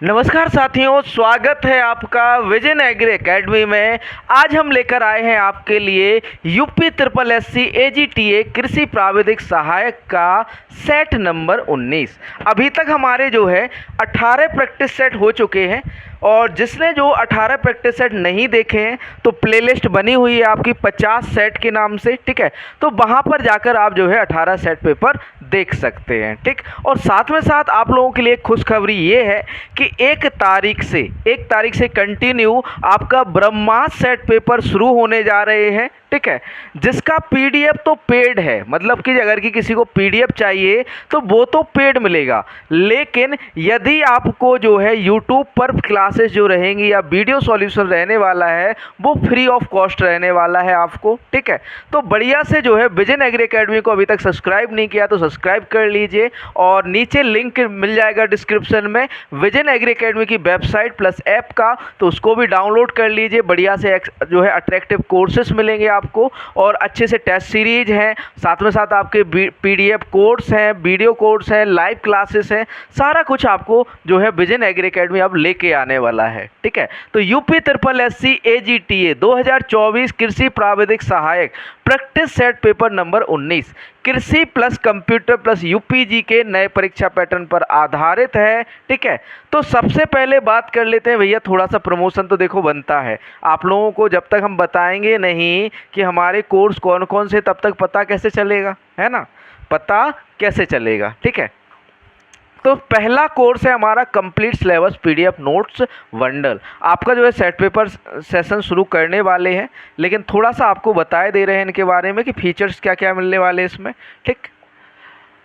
नमस्कार साथियों, स्वागत है आपका विजन एग्री एकेडमी में। आज हम लेकर आए हैं आपके लिए यूपी ट्रिपल एससी एजीटीए कृषि प्राविधिक सहायक का सेट नंबर 19। अभी तक हमारे जो है 18 प्रैक्टिस सेट हो चुके हैं और जिसने जो 18 प्रैक्टिस सेट नहीं देखे हैं तो प्लेलिस्ट बनी हुई है आपकी 50 सेट के नाम से, ठीक है। तो वहाँ पर जाकर आप जो है 18 सेट पेपर देख सकते हैं, ठीक। और साथ में साथ आप लोगों के लिए खुशखबरी ये है कि एक तारीख से कंटिन्यू आपका ब्रह्मास्त्र सेट पेपर शुरू होने जा रहे हैं, ठीक है। जिसका पीडीएफ तो पेड है, मतलब कि अगर कि किसी को पीडीएफ चाहिए तो वो तो पेड मिलेगा, लेकिन यदि आपको जो है यूट्यूब पर क्लासेस जो रहेंगी या वीडियो सॉल्यूशन रहने वाला है वो फ्री ऑफ कॉस्ट रहने वाला है आपको, ठीक है। तो बढ़िया से जो है विजन एग्री एकेडमी को अभी तक सब्सक्राइब नहीं किया तो सब्सक्राइब कर लीजिए और नीचे लिंक मिल जाएगा डिस्क्रिप्शन में विजन एग्री एकेडमी की वेबसाइट प्लस ऐप का, तो उसको भी डाउनलोड कर लीजिए। बढ़िया से जो है अट्रैक्टिव कोर्सेस मिलेंगे आपको और अच्छे से टेस्ट सीरीज हैं, साथ में साथ आपके पीडीएफ कोर्स हैं, वीडियो कोर्स हैं, लाइव क्लासेस हैं, सारा कुछ आपको जो है विजन एग्री एकेडमी अब लेके आने वाला है, ठीक है। तो यूपी ट्रिपल एससी एजीटीए 2024 कृषि प्राविधिक सहायक प्रैक्टिस सेट पेपर नंबर 19 कृषि प्लस कंप्यूटर प्लस यूपीजी के नए परीक्षा पैटर्न पर आधारित है, ठीक है। तो सबसे पहले बात कर लेते हैं भैया, थोड़ा सा प्रमोशन तो देखो बनता है आप लोगों को। जब तक हम बताएंगे नहीं कि हमारे कोर्स कौन कौन से, तब तक पता कैसे चलेगा, है ना, पता कैसे चलेगा, ठीक है। तो पहला कोर्स है हमारा complete syllabus PDF notes bundle. आपका जो है सेट पेपर सेशन शुरू करने वाले हैं, लेकिन थोड़ा सा आपको बताए दे रहे हैं इनके बारे में कि फीचर्स क्या क्या मिलने वाले हैं इसमें, ठीक।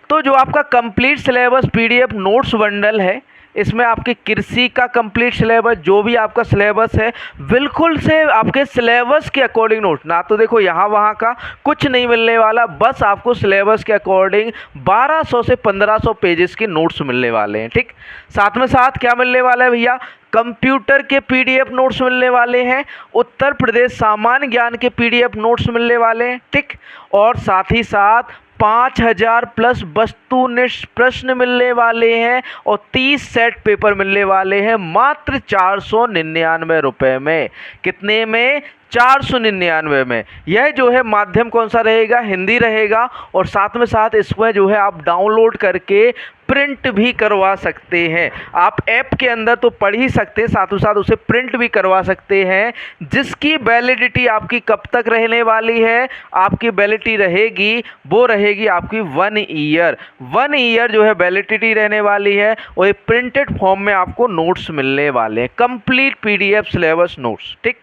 तो जो आपका complete syllabus PDF notes bundle है, इसमें आपके कृषि का कंप्लीट सिलेबस, जो भी आपका सिलेबस है बिल्कुल से आपके सिलेबस के अकॉर्डिंग नोट, ना तो देखो यहाँ वहाँ का कुछ नहीं मिलने वाला, बस आपको सिलेबस के अकॉर्डिंग 1200 से 1500 पेजेस के नोट्स मिलने वाले हैं, ठीक। साथ में साथ क्या मिलने वाला है भैया, कंप्यूटर के पीडीएफ नोट्स मिलने वाले हैं, उत्तर प्रदेश सामान्य ज्ञान के पीडीएफ नोट्स मिलने वाले हैं, ठीक। और साथ ही साथ 5000 प्लस वस्तुनिष्ठ प्रश्न मिलने वाले हैं और 30 सेट पेपर मिलने वाले हैं मात्र 499 रुपये में। कितने में? 499 में। यह जो है माध्यम कौन सा रहेगा? हिंदी रहेगा। और साथ में साथ इसमें जो है आप डाउनलोड करके प्रिंट भी करवा सकते हैं। आप ऐप के अंदर तो पढ़ ही सकते हैं, साथ ही साथ उसे प्रिंट भी करवा सकते हैं, जिसकी वैलिडिटी आपकी कब तक रहने वाली है? आपकी वैलिडिटी रहेगी, वो रहेगी आपकी 1 ईयर। 1 ईयर जो है वैलिडिटी रहने वाली है और एक प्रिंटेड फॉर्म में आपको नोट्स मिलने वाले हैं, कंप्लीट पीडीएफ सिलेबस नोट्स, ठीक।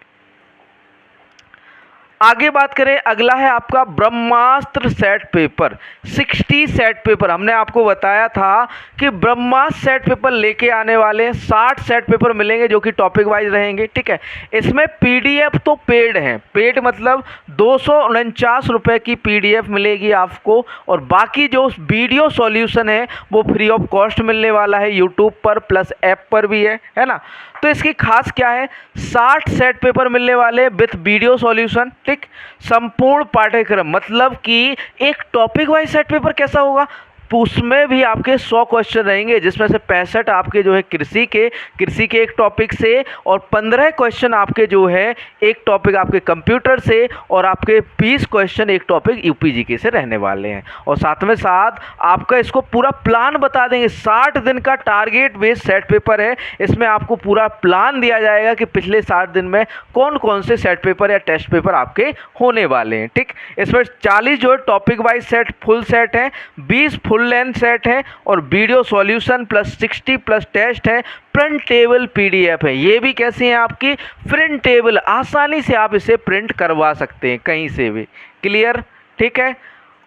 आगे बात करें, अगला है आपका ब्रह्मास्त्र सेट पेपर 60 सेट पेपर। हमने आपको बताया था कि ब्रह्मास्त्र सेट पेपर लेके आने वाले हैं, 60 सेट पेपर मिलेंगे जो कि टॉपिक वाइज रहेंगे, ठीक है। इसमें पीडीएफ तो पेड है, पेड मतलब 249 रुपये की पीडीएफ मिलेगी आपको और बाकी जो वीडियो सॉल्यूशन है वो फ्री ऑफ कॉस्ट मिलने वाला है, यूट्यूब पर प्लस ऐप पर भी है ना। तो इसकी खास क्या है, 60 सेट पेपर मिलने वाले विथ वीडियो सॉल्यूशन, ठीक। संपूर्ण पाठ्यक्रम, मतलब कि एक टॉपिक वाइज सेट पेपर कैसा होगा, उसमें भी आपके 100 क्वेश्चन रहेंगे, जिसमें से 65 आपके जो है कृषि के एक टॉपिक से और 15 क्वेश्चन आपके जो है एक टॉपिक आपके कंप्यूटर से और आपके 20 क्वेश्चन एक टॉपिक यूपीजीके से रहने वाले हैं। और साथ में साथ आपका इसको पूरा प्लान बता देंगे। 60 दिन का टारगेट बेस्ड सेट पेपर है, इसमें आपको पूरा प्लान दिया जाएगा कि पिछले 60 दिन में कौन कौन से सेट पेपर या टेस्ट पेपर आपके होने वाले हैं, ठीक। इसमें 40 जो है topic wise set full set है, 20 फुल लेंथ सेट है और video solution plus 60 plus test है। प्रिंटेबल पीडीएफ है, ये भी कैसी है आपकी प्रिंटेबल, आसानी से आप इसे प्रिंट करवा सकते हैं कहीं से भी, क्लियर, ठीक है।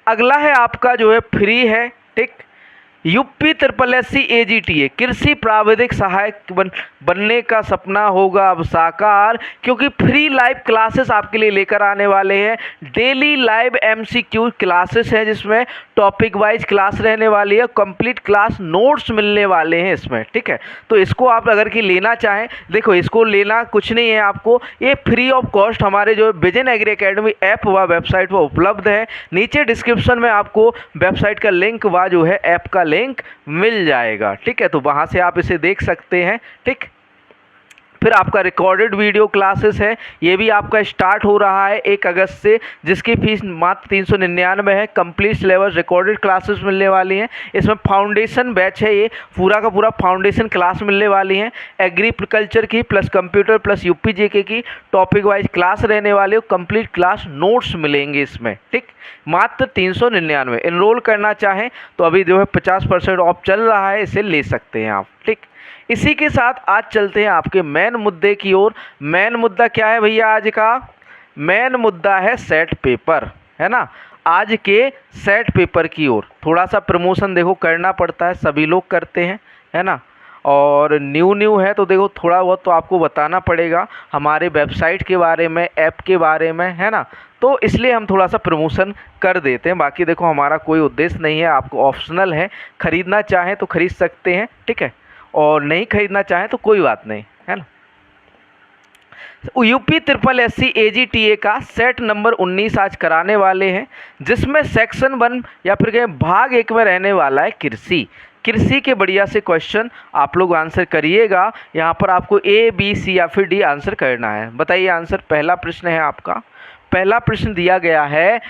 अगला है आपका जो है फ्री है, ठीक। यूपी ट्रिपल एससी एजीटीए कृषि प्राविधिक सहायक बनने का सपना होगा अब साकार, क्योंकि फ्री लाइव क्लासेस आपके लिए लेकर आने वाले हैं। डेली लाइव एमसीक्यू क्लासेस हैं, जिसमें टॉपिक वाइज क्लास रहने वाली है, कंप्लीट क्लास नोट्स मिलने वाले हैं इसमें, ठीक है। तो इसको आप अगर कि लेना चाहें, देखो इसको लेना कुछ नहीं है आपको, ये फ्री ऑफ कॉस्ट हमारे जो विजन एग्री एकेडमी ऐप व वेबसाइट पर उपलब्ध है। नीचे डिस्क्रिप्शन में आपको वेबसाइट का लिंक व जो है ऐप का लिंक लिंक मिल जाएगा। ठीक है, तो वहाँ से आप इसे देख सकते हैं। ठीक, फिर आपका रिकॉर्डेड वीडियो क्लासेस है, ये भी आपका स्टार्ट हो रहा है 1 अगस्त से, जिसकी फीस मात्र 399 है। कंप्लीट सिलेबस रिकॉर्डेड क्लासेस मिलने वाली हैं। इसमें फाउंडेशन बैच है, ये पूरा का पूरा फाउंडेशन क्लास मिलने वाली हैं। एग्रीकल्चर की plus computer plus UP GK की टॉपिक वाइज क्लास रहने वाली हो। कंप्लीट क्लास नोट्स मिलेंगे इसमें। ठीक, मात्र 399। इनरोल करना चाहें तो अभी जो है 50% ऑफ चल रहा है, इसे ले सकते हैं आप। ठीक, इसी के साथ आज चलते हैं आपके मेन मुद्दे की ओर। मेन मुद्दा क्या है भैया आज का? मेन मुद्दा है सेट पेपर, है ना। आज के सेट पेपर की ओर थोड़ा सा प्रमोशन देखो करना पड़ता है, सभी लोग करते हैं, है ना। और न्यू है तो देखो थोड़ा बहुत तो आपको बताना पड़ेगा हमारे वेबसाइट के बारे में, ऐप के बारे में, है ना। तो इसलिए हम थोड़ा सा प्रमोशन कर देते हैं। बाकी देखो हमारा कोई उद्देश्य नहीं है, आपको ऑप्शनल है, ख़रीदना चाहें तो ख़रीद सकते हैं। ठीक है, और नहीं खरीदना चाहें तो कोई बात नहीं, है ना। यूपी SSC AGTA का सेट नंबर 19 आज कराने वाले हैं, जिसमें सेक्शन 1 या फिर कहें भाग 1 में रहने वाला है कृषि। कृषि के बढ़िया से क्वेश्चन आप लोग आंसर करिएगा। यहाँ पर आपको A, B, C या फिर D आंसर करना है। बताइए आंसर। पहला प्रश्न है आपका, पहला प्रश्न दिया गया है,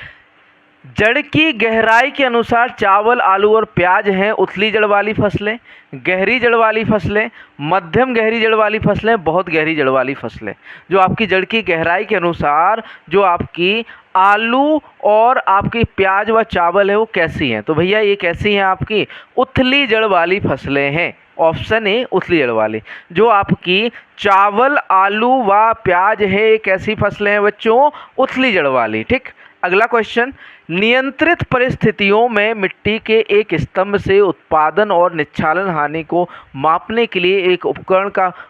जड़ की गहराई के अनुसार चावल, आलू और प्याज हैं उथली जड़ वाली फसलें, गहरी जड़ वाली फसलें, मध्यम गहरी जड़ वाली फसलें, बहुत गहरी जड़ वाली फसलें। जो आपकी जड़ की गहराई के अनुसार जो आपकी आलू और आपकी प्याज व चावल है वो कैसी हैं? तो भैया ये कैसी हैं? आपकी उथली जड़ वाली फसलें हैं। ऑप्शन ए उथली जड़ वाली। जो आपकी चावल, आलू व प्याज है ये कैसी फसलें हैं बच्चों? उथली जड़ वाली। ठीक, अगला क्वेश्चन, नियंत्रित परिस्थितियों में मिट्टी के एक स्तंभ से उत्पादन और निच्छालन हानि को मापने के लिए एक उपकरण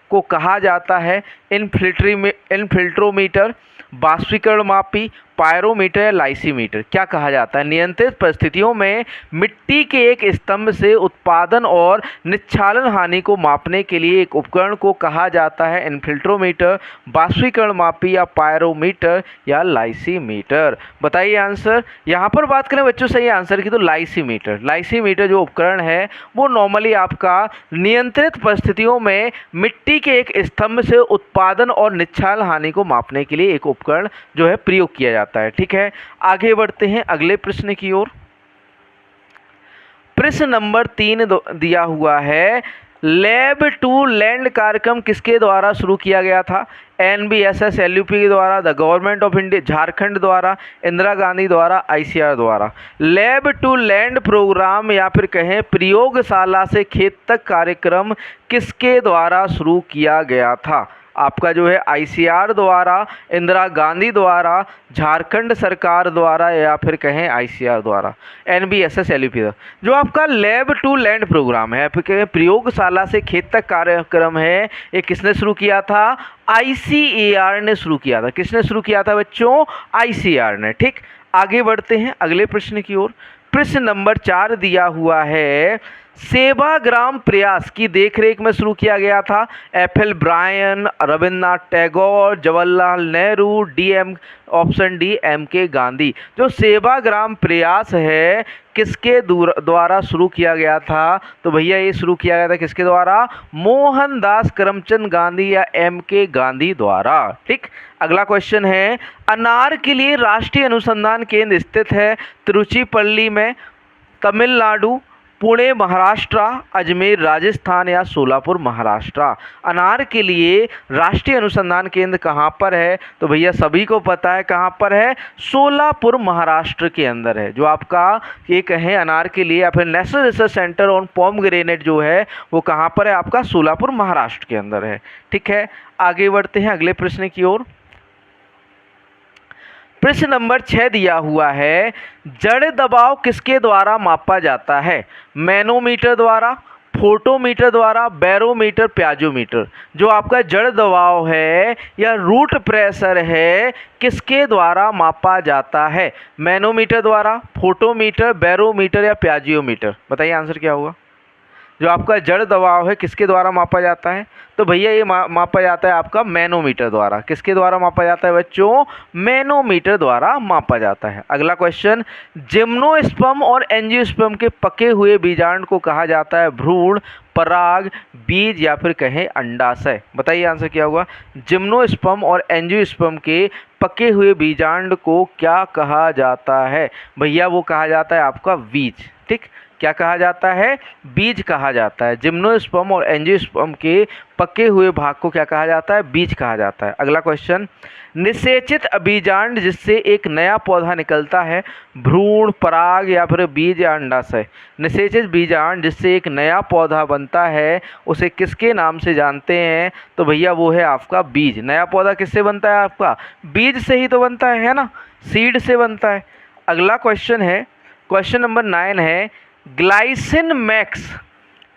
को कहा जाता है इनफिल्ट्रोमीटर, बाष्पीकरण मापी, पायरोमीटर या लाइसीमीटर। क्या कहा जाता है? नियंत्रित परिस्थितियों में मिट्टी के एक स्तंभ से उत्पादन और निच्छालन हानि को मापने के लिए एक उपकरण को कहा जाता है इनफिल्ट्रोमीटर, बाष्पीकरण मापी या पायरोमीटर या लाइसीमीटर। बताइए आंसर। यहाँ पर बात करें बच्चों सही आंसर की तो लाइसीमीटर। लाइसीमीटर जो उपकरण है वो नॉर्मली आपका नियंत्रित परिस्थितियों में मिट्टी के एक स्तंभ से उत्पादन और निच्छालन हानि को मापने के लिए एक उपकरण जो है प्रयोग किया जाता है। ठीक है, आगे बढ़ते हैं अगले प्रश्न की ओर। प्रश्न नंबर 3 दिया हुआ है, लैब टू लैंड कार्यक्रम किसके द्वारा शुरू किया गया था? NBSS LUP के द्वारा, the government of India Jharkhand द्वारा, इंदिरा गांधी द्वारा, ICR द्वारा। लैब टू लैंड प्रोग्राम या फिर कहें प्रयोगशाला से खेत तक कार्यक्रम किसके द्वारा शुरू किया गया था? आपका जो है ICR द्वारा, इंदिरा गांधी द्वारा, झारखंड सरकार द्वारा या फिर कहें ICR द्वारा। NBSS LUP जो आपका लैब टू लैंड प्रोग्राम है, फिर कहें प्रयोगशाला से खेत तक कार्यक्रम है, ये किसने शुरू किया था? ICAR ने शुरू किया था। किसने शुरू किया था बच्चों? ICAR ने। ठीक, आगे बढ़ते हैं अगले प्रश्न की ओर। प्रश्न नंबर 4 दिया हुआ है, सेवाग्राम प्रयास की देखरेख में शुरू किया गया था FL Brayne, Rabindranath Tagore, Jawaharlal Nehru, option D MK Gandhi. जो सेवाग्राम प्रयास है किसके द्वारा शुरू किया गया था? तो भैया ये शुरू किया गया था किसके द्वारा? मोहनदास करमचंद गांधी या MK गांधी द्वारा। ठीक, अगला क्वेश्चन है, अनार के लिए राष्ट्रीय अनुसंधान केंद्र स्थित है तिरुचिपल्ली में, तमिलनाडु, पुणे महाराष्ट्र, अजमेर राजस्थान या सोलापुर महाराष्ट्र। अनार के लिए राष्ट्रीय अनुसंधान केंद्र कहाँ पर है? तो भैया सभी को पता है कहाँ पर है, सोलापुर महाराष्ट्र के अंदर है। जो आपका ये कहें अनार के लिए या फिर national research centre on pomegranate जो है वो कहाँ पर है? आपका सोलापुर महाराष्ट्र के अंदर है। ठीक है, आगे बढ़ते हैं अगले प्रश्न की ओर। प्रश्न नंबर 6 दिया हुआ है, जड़ दबाव किसके द्वारा मापा जाता है? मैनोमीटर द्वारा, फोटोमीटर द्वारा, बैरोमीटर, प्याजोमीटर। जो आपका जड़ दबाव है या रूट प्रेशर है किसके द्वारा मापा जाता है? मैनोमीटर द्वारा, फोटोमीटर, बैरोमीटर या प्याजियोमीटर। बताइए आंसर क्या होगा? जो आपका जड़ दबाव है किसके द्वारा मापा जाता है? तो भैया ये मापा जाता है आपका मैनोमीटर द्वारा। किसके द्वारा मापा जाता है बच्चों? मैनोमीटर द्वारा मापा जाता है। अगला क्वेश्चन, जिम्नोस्पर्म और एंजियोस्पर्म के पके हुए बीजांड को कहा जाता है भ्रूण, पराग, बीज या फिर कहें अंडाशय। बताइए आंसर क्या होगा? जिम्नोस्पर्म और एंजियोस्पर्म के पके हुए बीजांड को क्या कहा जाता है? भैया वो कहा जाता है आपका बीज। ठीक, क्या कहा जाता है? बीज कहा जाता है। जिम्नोस्पर्म और एंजियोस्पर्म के पके हुए भाग को क्या कहा जाता है? बीज कहा जाता है। अगला क्वेश्चन, निषेचित अभिजांड जिससे एक नया पौधा निकलता है, भ्रूण, पराग या फिर बीज या अंडाशय। निषेचित बीजांड जिससे एक नया पौधा बनता है उसे किसके नाम से जानते हैं? तो भैया वो है आपका बीज। नया पौधा किससे बनता है? आपका बीज से ही तो बनता है ना, सीड से बनता है। अगला क्वेश्चन है, क्वेश्चन नंबर 9 है, ग्लाइसिन मैक्स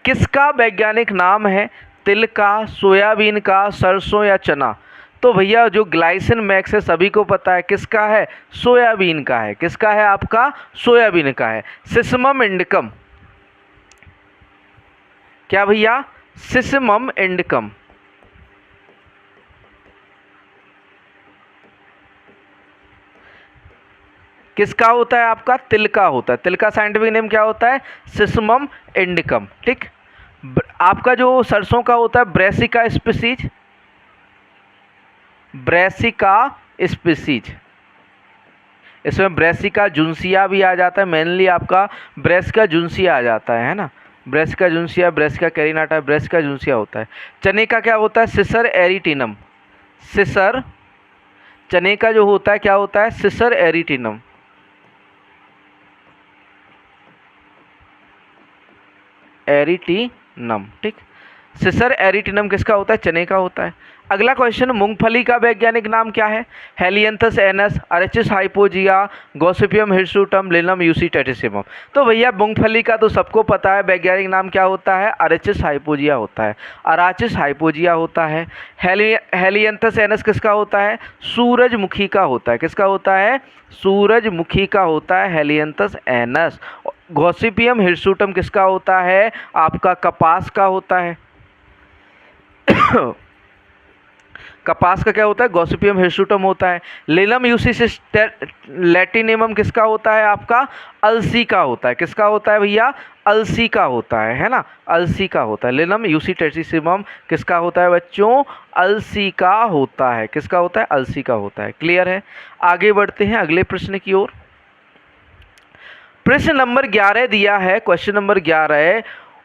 किसका वैज्ञानिक नाम है? तिल का, सोयाबीन का, सरसों या चना। तो भैया जो ग्लाइसिन मैक्स है सभी को पता है किसका है? सोयाबीन का है। किसका है? आपका सोयाबीन का है। सिसमम इंडिकम, क्या भैया? सिसमम इंडिकम किसका होता है? आपका तिल का होता है। तिल का साइंटिफिक नेम क्या होता है? सिसमम इंडिकम। ठीक, आपका जो सरसों का होता है ब्रेसिका स्पीसीज, ब्रेसिका स्पीसीज। इसमें ब्रेसिका जुन्सिया भी आ जाता है, मेनली आपका ब्रेसिका जुन्सिया आ जाता है ना। ब्रेसिका जुन्सिया, ब्रेसिका कैरिनाटा, ब्रेसिका जुन्सिया होता है। चने का क्या होता है? सिसर एरिटिनम। सिसर, चने का जो होता है क्या होता है? सिसर एरिटिनम। एरिटिनम। ठीक, सिसर एरिटिनम किसका होता है? चने का होता है। अगला क्वेश्चन, मूंगफली का वैज्ञानिक नाम क्या है? Helianthus annuus, Arachis hypogaea, Gossypium hirsutum, Linum usitatissimum. तो भैया मूंगफली का तो सबको पता है, वैज्ञानिक नाम क्या होता है? अरेचिस हाइपोजिया होता है, अराचिस हाइपोजिया होता है। हेलियंथस एनस किसका होता है? सूरजमुखी का होता है। किसका होता है? सूरजमुखी का होता है हेलियंथस एनस। गॉसिपियम हिरसुटम किसका होता है? आपका कपास का होता है। कपास का क्या होता है? गॉसिपियम हिरसुटम होता है। लिनम यूसिस लैटिनिमम किसका होता है? आपका अलसी का होता है। किसका होता है भैया? अलसी का होता है ना, अलसी का होता है। लिनम यूसिटेटिसिमम किसका होता है बच्चों? अलसी का होता है। किसका होता है? अलसी का होता है। क्लियर है? आगे बढ़ते हैं अगले प्रश्न की ओर। प्रश्न नंबर 11 दिया है, क्वेश्चन नंबर 11 है,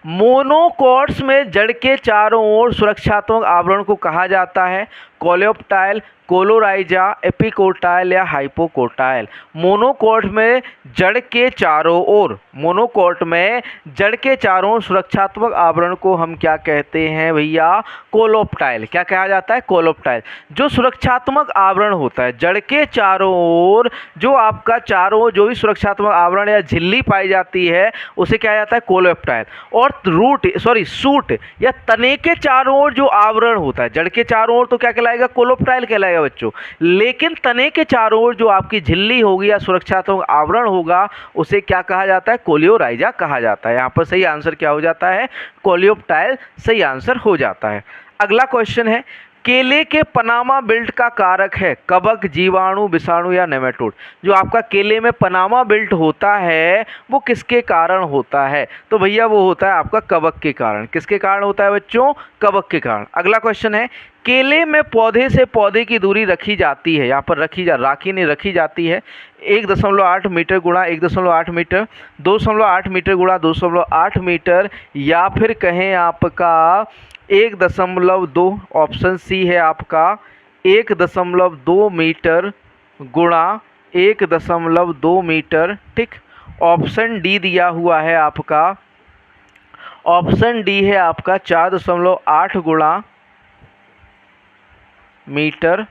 मोनोकॉट्स में जड़ के चारों ओर सुरक्षात्मक आवरण को कहा जाता है? कोलेप्टाइल, कोलोराइजा, एपिकोटाइल या हाइपोकोटाइल। मोनोकॉट में जड़ के चारों ओर, मोनोकॉट में जड़ के चारों ओर सुरक्षात्मक आवरण को हम क्या कहते हैं भैया? कोलोप्टाइल। क्या कहा जाता है? कोलोप्टाइल। जो सुरक्षात्मक आवरण होता है जड़ के चारों ओर, जो आपका चारों ओर जो भी सुरक्षात्मक आवरण या झिल्ली पाई जाती है उसे क्या जाता है? कोलोप्टाइल। और सूट या तने के चारों ओर जो आवरण होता है, जड़ के चारों ओर तो क्या कहलाएगा? कोलोप्टाइल कहलाएगा बच्चों। लेकिन तने के चारों ओर जो आपकी झिल्ली होगी या सुरक्षात्मक आवरण होगा उसे क्या कहा जाता है? कोलियोराइजा कहा जाता है। यहाँ पर सही आंसर क्या हो जाता है? कोलियोप्टाइल सही आंसर हो जाता है। अगला क्वेश्चन है, केले के पनामा बेल्ट का कारक है? कवक, जीवाणु, विषाणु या नेमेटोड। जो आपका केले में पनामा बेल्ट होता है वो किसके कारण होता है? तो भैया वो होता है आपका कवक के कारण। किसके कारण होता है बच्चों? कवक के कारण। अगला क्वेश्चन है, केले में पौधे से पौधे की दूरी रखी जाती है, यहाँ पर राखी नहीं रखी जाती है 1.8 मीटर गुणा 1.8 मीटर, 2.8 मीटर गुणा 2.8 मीटर, या फिर कहें आपका 1.2। ऑप्शन सी है आपका 1.2 मीटर गुणा 1.2 मीटर। ठीक, ऑप्शन डी दिया हुआ है आपका, ऑप्शन डी है आपका 4.8 गुणा मीटर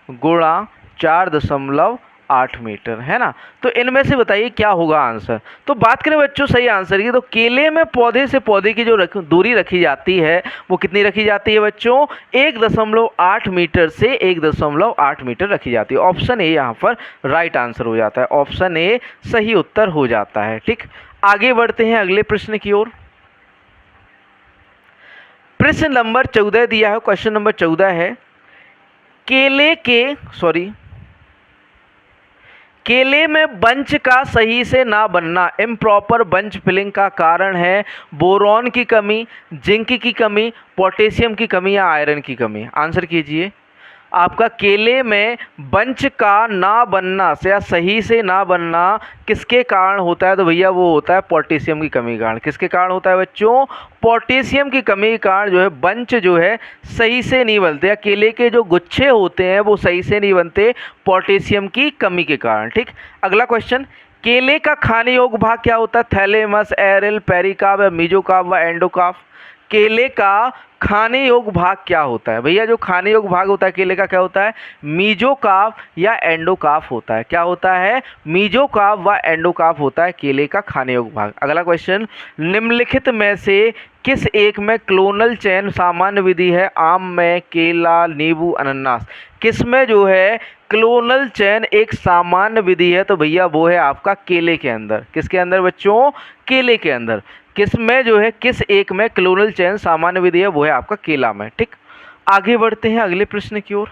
गुणा 4.8 मीटर, है ना। तो इनमें से बताइए क्या होगा आंसर। तो बात करें बच्चों सही आंसर की, तो केले में पौधे से पौधे की जो दूरी रखी जाती है वो कितनी रखी जाती है बच्चों? 1.8 मीटर से 1.8 मीटर रखी जाती है। ऑप्शन ए यहाँ पर राइट आंसर हो जाता है। ऑप्शन ए सही उत्तर हो जाता है। ठीक, आगे बढ़ते हैं अगले प्रश्न की ओर। प्रश्न नंबर 14 दिया है, क्वेश्चन नंबर 14 है केले में बंच का सही से ना बनना, इम्प्रॉपर बंच फिलिंग का कारण है बोरॉन की कमी, जिंक की कमी, पोटेशियम की कमी या आयरन की कमी। आंसर कीजिए। आपका केले में बंच का ना बनना या सही से ना बनना किसके कारण होता है? तो भैया वो होता है पोटेशियम की कमी के कारण। किसके कारण होता है बच्चों? पोटेशियम की कमी के कारण जो है बंच जो है सही से नहीं बनते, या केले के जो गुच्छे होते हैं वो सही से नहीं बनते पोटेशियम की कमी के कारण। ठीक, अगला क्वेश्चन, केले का खाने योग्य भाग क्या होता है? थैलेमस, एरिल, पेरिकार्प या मीजोकार्प व एंडोकार्प। केले का खाने योग्य भाग क्या होता है? भैया जो खाने योग्य भाग होता है केले का क्या होता है? मीजोकार्प या एंडोकार्प होता है। क्या होता है? मीजोकार्प व एंडोकार्प होता है केले का खाने योग्य भाग। अगला क्वेश्चन, निम्नलिखित में से किस एक में क्लोनल चयन सामान्य विधि है? आम में, केला, नींबू, अनानास। किस में जो है क्लोनल चयन एक सामान्य विधि है? तो भैया वो है आपका केले के अंदर। किसके अंदर बच्चों? केले के अंदर। किस में जो है, किस एक में क्लोनल चयन सामान्य विधि है? वो है आपका केला में। ठीक, आगे बढ़ते हैं अगले प्रश्न की ओर।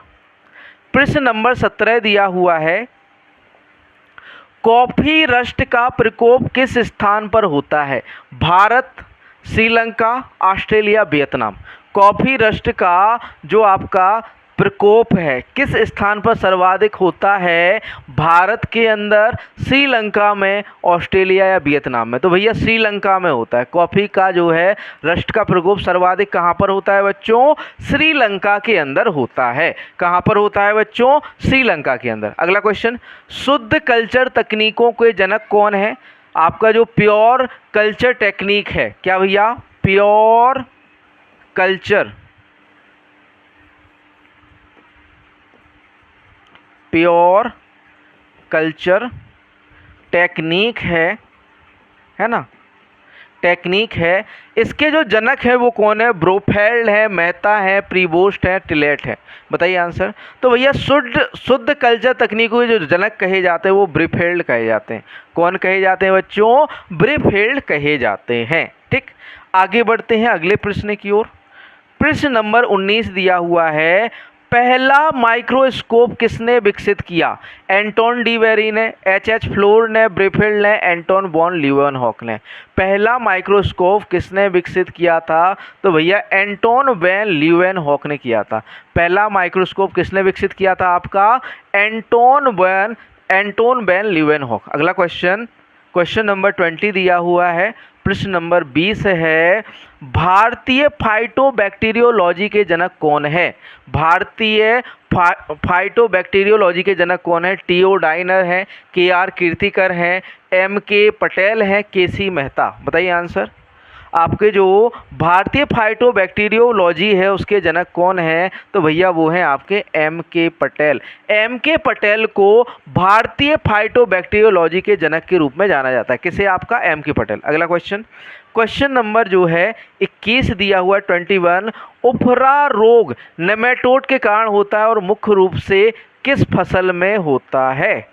प्रश्न नंबर 17 दिया हुआ है, कॉफी रस्ट का प्रकोप किस स्थान पर होता है? Bharat, Sri Lanka, Australia, Vietnam. Coffee rust का जो आपका प्रकोप है किस स्थान पर सर्वाधिक होता है? भारत के अंदर, श्रीलंका में, ऑस्ट्रेलिया या वियतनाम में। तो भैया श्रीलंका में होता है। कॉफी का जो है रस्ट का प्रकोप सर्वाधिक कहाँ पर होता है बच्चों? श्रीलंका के अंदर होता है। कहाँ पर होता है बच्चों? श्रीलंका के अंदर। अगला क्वेश्चन, शुद्ध कल्चर तकनीकों के जनक कौन है? आपका जो प्योर कल्चर टेक्निक है, क्या भैया? Pure culture, pure culture technique है ना, टेक्निक है, इसके जो जनक है वो कौन है? ब्रोफेल्ड है, मेहता है, प्रीबोस्ट है, टिलेट है। बताइए आंसर। तो भैया शुद्ध कल्चर तकनीकों के जो जनक कहे जाते हैं वो ब्रीफेल्ड कहे जाते हैं। कौन कहे जाते हैं बच्चों? ब्रीफेल्ड कहे जाते हैं। ठीक, आगे बढ़ते हैं अगले प्रश्न की ओर। प्रश्न नंबर 19 दिया हुआ है, पहला माइक्रोस्कोप किसने विकसित किया? एंटोन डीवेरी ने, एच फ्लोर ने, ब्रीफेल्ड ने, एंटोन वॉन लीeuwenhoek ने। पहला माइक्रोस्कोप किसने विकसित किया था? तो भैया एंटोन वैन लीeuwenhoek ने किया था। पहला माइक्रोस्कोप किसने विकसित किया था? आपका एंटोन वैन लीeuwenhoek। अगला क्वेश्चन, क्वेश्चन नंबर 20 दिया हुआ है। प्रश्न नंबर 20 है, भारतीय फाइटोबैक्टीरियोलॉजी के जनक कौन है? भारतीय फाइटोबैक्टीरियोलॉजी के जनक कौन है? टी.ओ. डाइनर है, के.आर. कीर्तिकर हैं, एम.के. पटेल हैं, के.सी. मेहता। बताइए आंसर। आपके जो भारतीय फाइटोबैक्टीरियोलॉजी है उसके जनक कौन है? तो भैया वो हैं आपके एम.के. पटेल। एम.के. पटेल को भारतीय फाइटोबैक्टीरियोलॉजी के जनक के रूप में जाना जाता है। किसे? आपका एम.के. पटेल। अगला क्वेश्चन, क्वेश्चन नंबर जो है 21 दिया हुआ है, 21, उफरा रोग नेमेटोड के कारण होता है और मुख्य रूप से किस फसल में होता है?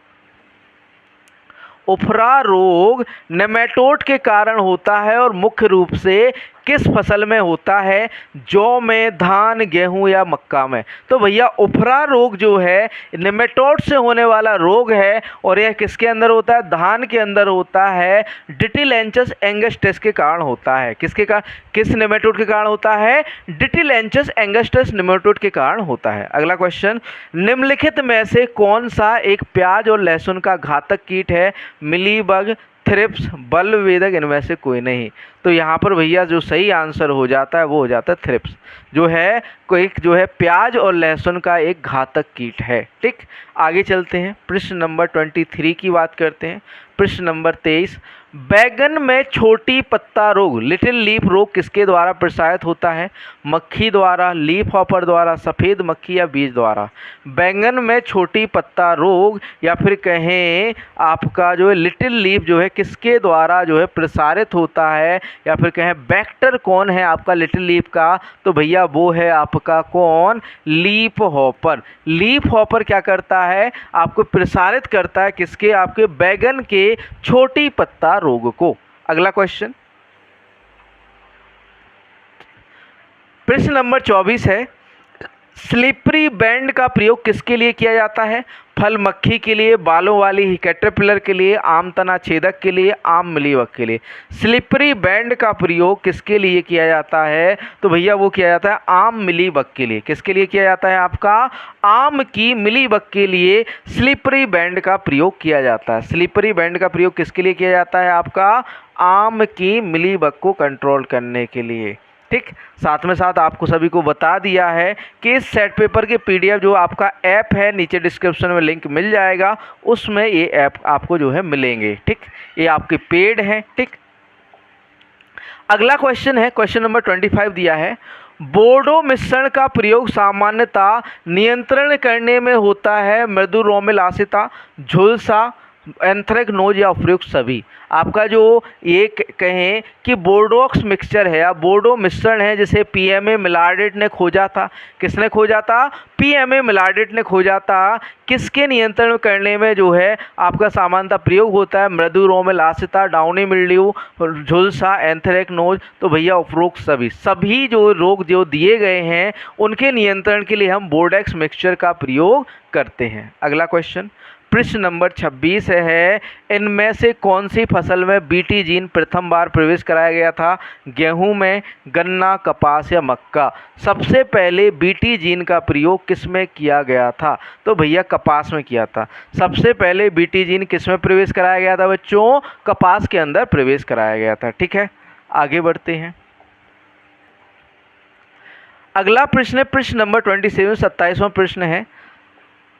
उफरा रोग नेमेटोड के कारण होता है और मुख्य रूप से किस फसल में होता है? जौ में, धान, गेहूं या मक्का में। तो भैया उफरा रोग जो है नेमेटोड से होने वाला रोग है और यह किसके अंदर होता है? धान के अंदर होता है। डिटिलेंचस एंगस्टस के कारण होता है। किसके कारण? किस नेमेटोड के कारण होता है? डिटिलेंचस एंगस्टस नेमेटोड के कारण होता है। अगला क्वेश्चन, निम्नलिखित में से कौन सा एक प्याज और लहसुन का घातक कीट है? मिलीबग, थ्रिप्स, बल्बवेदक, इनमें से कोई नहीं। तो यहाँ पर भैया जो सही आंसर हो जाता है वो हो जाता है थ्रिप्स, जो है कोई जो है प्याज और लहसुन का एक घातक कीट है। ठीक, आगे चलते हैं, प्रश्न नंबर 23 की बात करते हैं। प्रश्न नंबर 23, बैगन में छोटी पत्ता रोग, लिटिल लीफ रोग किसके द्वारा प्रसारित होता है? मक्खी द्वारा, लीफ हॉपर द्वारा, सफ़ेद मक्खी या बीज द्वारा। बैंगन में छोटी पत्ता रोग या फिर कहें आपका जो है लिटिल लीफ जो है किसके द्वारा जो है प्रसारित होता है, या फिर कहें वेक्टर कौन है आपका लिटिल लीफ का? तो भैया वो है आपका कौन? Leaf hopper. लीफ हॉपर क्या करता है? आपको प्रसारित करता है किसके? आपके बैगन के छोटी पत्ता रोग को। अगला क्वेश्चन, प्रश्न नंबर 24 है, स्लिपरी बैंड का प्रयोग किसके लिए किया जाता है? फल मक्खी के लिए, बालों वाली कैटरपिलर के लिए, आम तना छेदक के लिए, आम मिलीबग के लिए। स्लिपरी बैंड का प्रयोग किसके लिए किया जाता है? तो भैया वो किया जाता है आम मिलीबग के लिए। किसके लिए किया जाता है आपका? आम की मिलीबग के लिए स्लिपरी बैंड का प्रयोग किया जाता है। स्लिपरी बैंड का प्रयोग किसके लिए किया जाता है आपका? आम की मिलीबग को कंट्रोल करने के लिए। ठीक, साथ में साथ आपको सभी को बता दिया है कि इस सेट पेपर के पीडीएफ जो आपका ऐप है, नीचे डिस्क्रिप्शन में लिंक मिल जाएगा, उसमें ये ऐप आपको जो है मिलेंगे। ठीक, ये आपके पेड हैं। ठीक, अगला क्वेश्चन है, क्वेश्चन नंबर 25 दिया है, बोर्डो मिश्रण का प्रयोग सामान्यतः नियंत्रण करने में होता है मृदु रोमिल आसिता, झुलसा, एंथ्रेक्नोज या उपयुक्त सभी। आपका जो ये कहें कि बोर्डोक्स मिक्सचर है या बोर्डो मिश्रण है जिसे पीएमए मिलार्डेट ने खोजा था। किसने खोजा था? पीएमए मिलार्डेट ने खोजा था। किसके नियंत्रण करने में जो है आपका सामान्यतः प्रयोग होता है? मृदु रोमिल आसिता, डाउनी मिल्ड्यू, झुलसा, एंथ्रेक्नोज। तो भैया उपरोक्त सभी जो रोग जो दिए गए हैं उनके नियंत्रण के लिए हम बोर्डेक्स मिक्सचर का प्रयोग करते हैं। अगला क्वेश्चन, प्रश्न नंबर 26 है, इनमें से कौन सी फसल में बीटी जीन प्रथम बार प्रवेश कराया गया था? गेहूं में, गन्ना, कपास या मक्का? सबसे पहले बीटी जीन का प्रयोग किस में किया गया था? तो भैया कपास में किया था। सबसे पहले बीटी जीन किस में प्रवेश कराया गया था बच्चों? कपास के अंदर प्रवेश कराया गया था। ठीक है, आगे बढ़ते हैं। अगला प्रश्न है प्रश्न नंबर 27, 27वां प्रश्न है,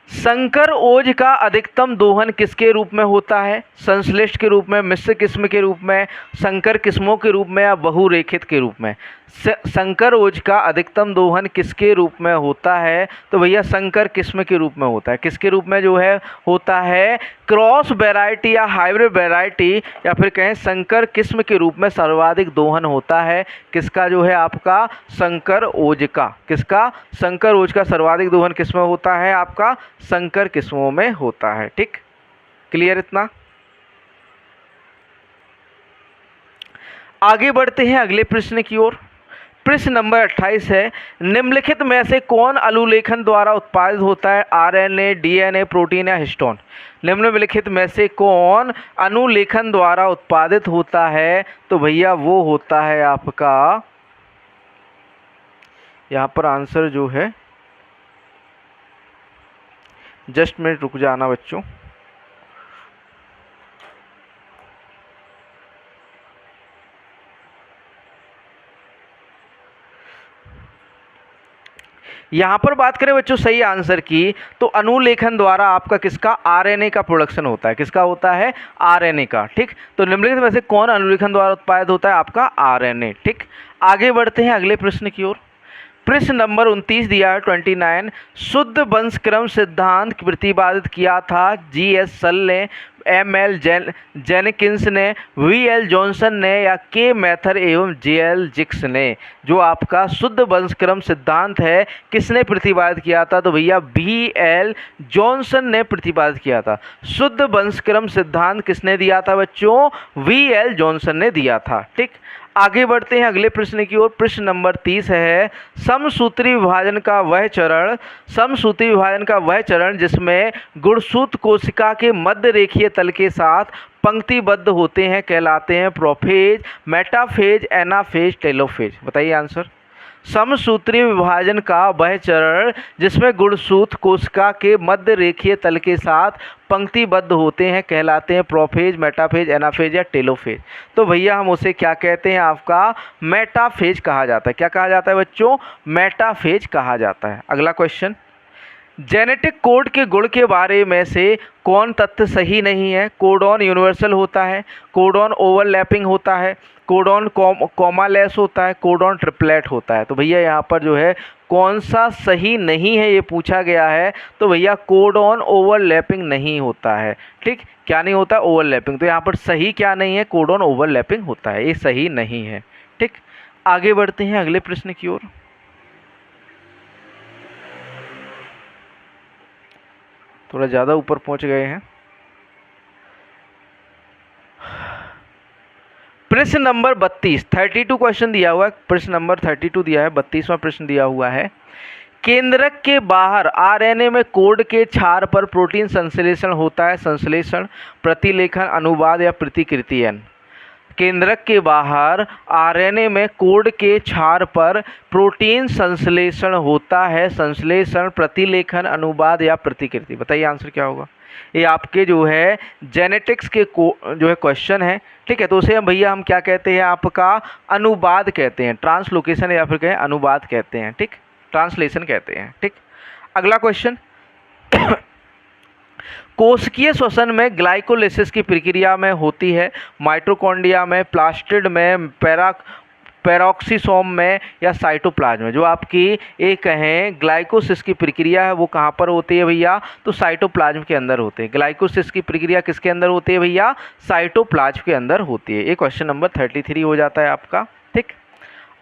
संकर ओज का अधिकतम दोहन किसके रूप में होता है? संश्लिष्ट के रूप में, मिश्र किस्म के रूप में, संकर किस्मों के रूप में या बहुरेखित के रूप में? संकर ओज का अधिकतम दोहन किसके रूप में होता है? तो भैया संकर किस्म के रूप में होता है। किसके रूप में जो है होता है? क्रॉस वैरायटी या हाइब्रिड वैरायटी या फिर कहें संकर किस्म के रूप में सर्वाधिक दोहन होता है। किसका जो है आपका? संकर ओज का। किसका? संकर ओज का सर्वाधिक दोहन किस में होता है आपका? संकर किस्मों में होता है। ठीक, क्लियर इतना? आगे बढ़ते हैं अगले प्रश्न की ओर। प्रश्न नंबर 28 है, निम्नलिखित में से कौन अनुलेखन द्वारा उत्पादित होता है? आरएनए, डीएनए, प्रोटीन या हिस्टोन? निम्नलिखित में से कौन अनुलेखन द्वारा उत्पादित होता है? तो भैया वो होता है आपका, यहाँ पर आंसर जो है, जस्ट मिनट रुक जाना बच्चों। यहाँ पर बात करें बच्चों सही आंसर की, तो अनुलेखन द्वारा आपका किसका? आरएनए का प्रोडक्शन होता है। किसका होता है? आरएनए का। ठीक, तो निम्नलिखित में से कौन अनुलेखन द्वारा उत्पादित होता है? आपका आरएनए। ठीक, आगे बढ़ते हैं अगले प्रश्न की ओर। प्रश्न नंबर 29 दिया है 29, शुद्ध वंशक्रम सिद्धांत प्रतिपादित किया था जीएस सल ने, एमएल जेनकिंस ने, वीएल जॉनसन ने या के मैथर एवं जेएल जिक्स ने? जो आपका शुद्ध वंशक्रम सिद्धांत है किसने प्रतिपादित किया था? तो भैया वीएल जॉनसन ने प्रतिपादित किया था। शुद्ध वंशक्रम सिद्धांत किसने दिया था बच्चों? वीएल जॉनसन ने दिया था। ठीक, आगे बढ़ते हैं अगले प्रश्न की ओर। प्रश्न नंबर 30 है, समसूत्री विभाजन का वह चरण, समसूत्री विभाजन का वह चरण जिसमें गुणसूत्र कोशिका के मध्य रेखीय तल के साथ पंक्तिबद्ध होते हैं कहलाते हैं प्रोफेज, मेटाफेज, एनाफेज, टेलोफेज? बताइए आंसर। समसूत्री विभाजन का वह चरण जिसमें गुणसूत्र कोशिका के मध्य रेखीय तल के साथ पंक्तिबद्ध होते हैं कहलाते हैं प्रोफेज, मेटाफेज, एनाफेज या टेलोफेज? तो भैया हम उसे क्या कहते हैं? आपका मेटाफेज कहा जाता है। क्या कहा जाता है बच्चों? मेटाफेज कहा जाता है। अगला क्वेश्चन, जेनेटिक कोड के गुण के बारे में से कौन तथ्य सही नहीं है? कोडॉन यूनिवर्सल होता है, कोडॉन ओवरलैपिंग होता है, कोडॉन कॉमालेस होता है, कोडॉन ट्रिपलेट होता है? तो भैया यहाँ पर जो है कौन सा सही नहीं है ये पूछा गया है। तो भैया कोडॉन ओवरलैपिंग नहीं होता है। ठीक, क्या नहीं होता? ओवरलैपिंग। तो यहाँ पर सही क्या नहीं है? कोडॉन ओवरलैपिंग होता है, ये सही नहीं है। ठीक, आगे बढ़ते हैं अगले प्रश्न की ओर। थोड़ा ज़्यादा ऊपर पहुंच गए हैं। प्रश्न नंबर 32, 32 क्वेश्चन दिया हुआ है, प्रश्न नंबर 32 दिया है, 32वां प्रश्न दिया हुआ है। केंद्रक के बाहर आरएनए में कोड के क्षार पर प्रोटीन संश्लेषण होता है, संश्लेषण, प्रतिलेखन, अनुवाद या प्रतिकृतियन। केंद्रक के बाहर आरएनए में कोड के क्षार पर प्रोटीन संश्लेषण होता है, संश्लेषण, प्रतिलेखन, अनुवाद या प्रतिकृति। बताइए आंसर क्या होगा। ये आपके जो है जेनेटिक्स के जो है क्वेश्चन है, ठीक है। तो उसे हम भैया हम क्या कहते हैं, आपका अनुवाद कहते हैं, ट्रांसलोकेशन या फिर कहें अनुवाद कहते हैं, ठीक, ट्रांसलेशन कहते हैं, ठीक। अगला क्वेश्चन कोशिकीय श्वसन में ग्लाइकोलिसिस की प्रक्रिया में होती है, माइटोकॉन्ड्रिया में, प्लास्टिड में, पेरोक्सिसोम में या साइटोप्लाज्म में। जो आपकी एक कहें ग्लाइकोसिस की प्रक्रिया है वो कहाँ पर होती है भैया, तो साइटोप्लाज्म के अंदर होते हैं। ग्लाइकोसिस की प्रक्रिया किसके अंदर होती है भैया, साइटोप्लाज्म के अंदर होती है। ये क्वेश्चन नंबर 33 हो जाता है आपका, ठीक।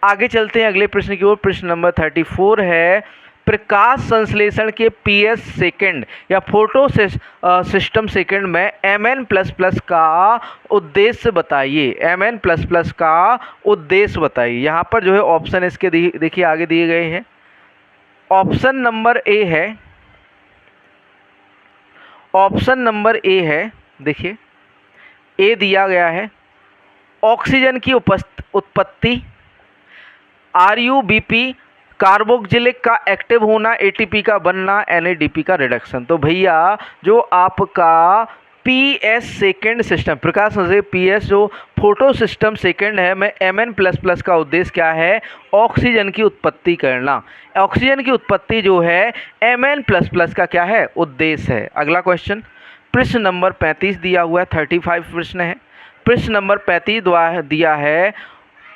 आगे चलते हैं अगले प्रश्न की ओर। प्रश्न नंबर 34 है, प्रकाश संश्लेषण के पीएस सेकंड या फोटो सिस्टम सेकंड में Mn++ का उद्देश्य बताइए। Mn++ का उद्देश्य बताइए। यहाँ पर जो है ऑप्शन इसके देखिए आगे दिए गए हैं। ऑप्शन नंबर ए है, ऑप्शन नंबर ए है, देखिए ए दिया गया है, ऑक्सीजन की उत्पत्ति, RUBP कार्बोक्जिलिक का एक्टिव होना, ATP का बनना, NADP का रिडक्शन। तो भैया जो आपका PS सेकेंड सिस्टम, प्रकाश संश्लेषण PS जो फोटो सिस्टम सेकेंड है में Mn++ का उद्देश्य क्या है, ऑक्सीजन की उत्पत्ति करना। ऑक्सीजन की उत्पत्ति जो है Mn++ का क्या है, उद्देश्य है। अगला क्वेश्चन प्रश्न नंबर 35 दिया हुआ है, 35 प्रश्न है। प्रश्न नंबर 35 दिया है,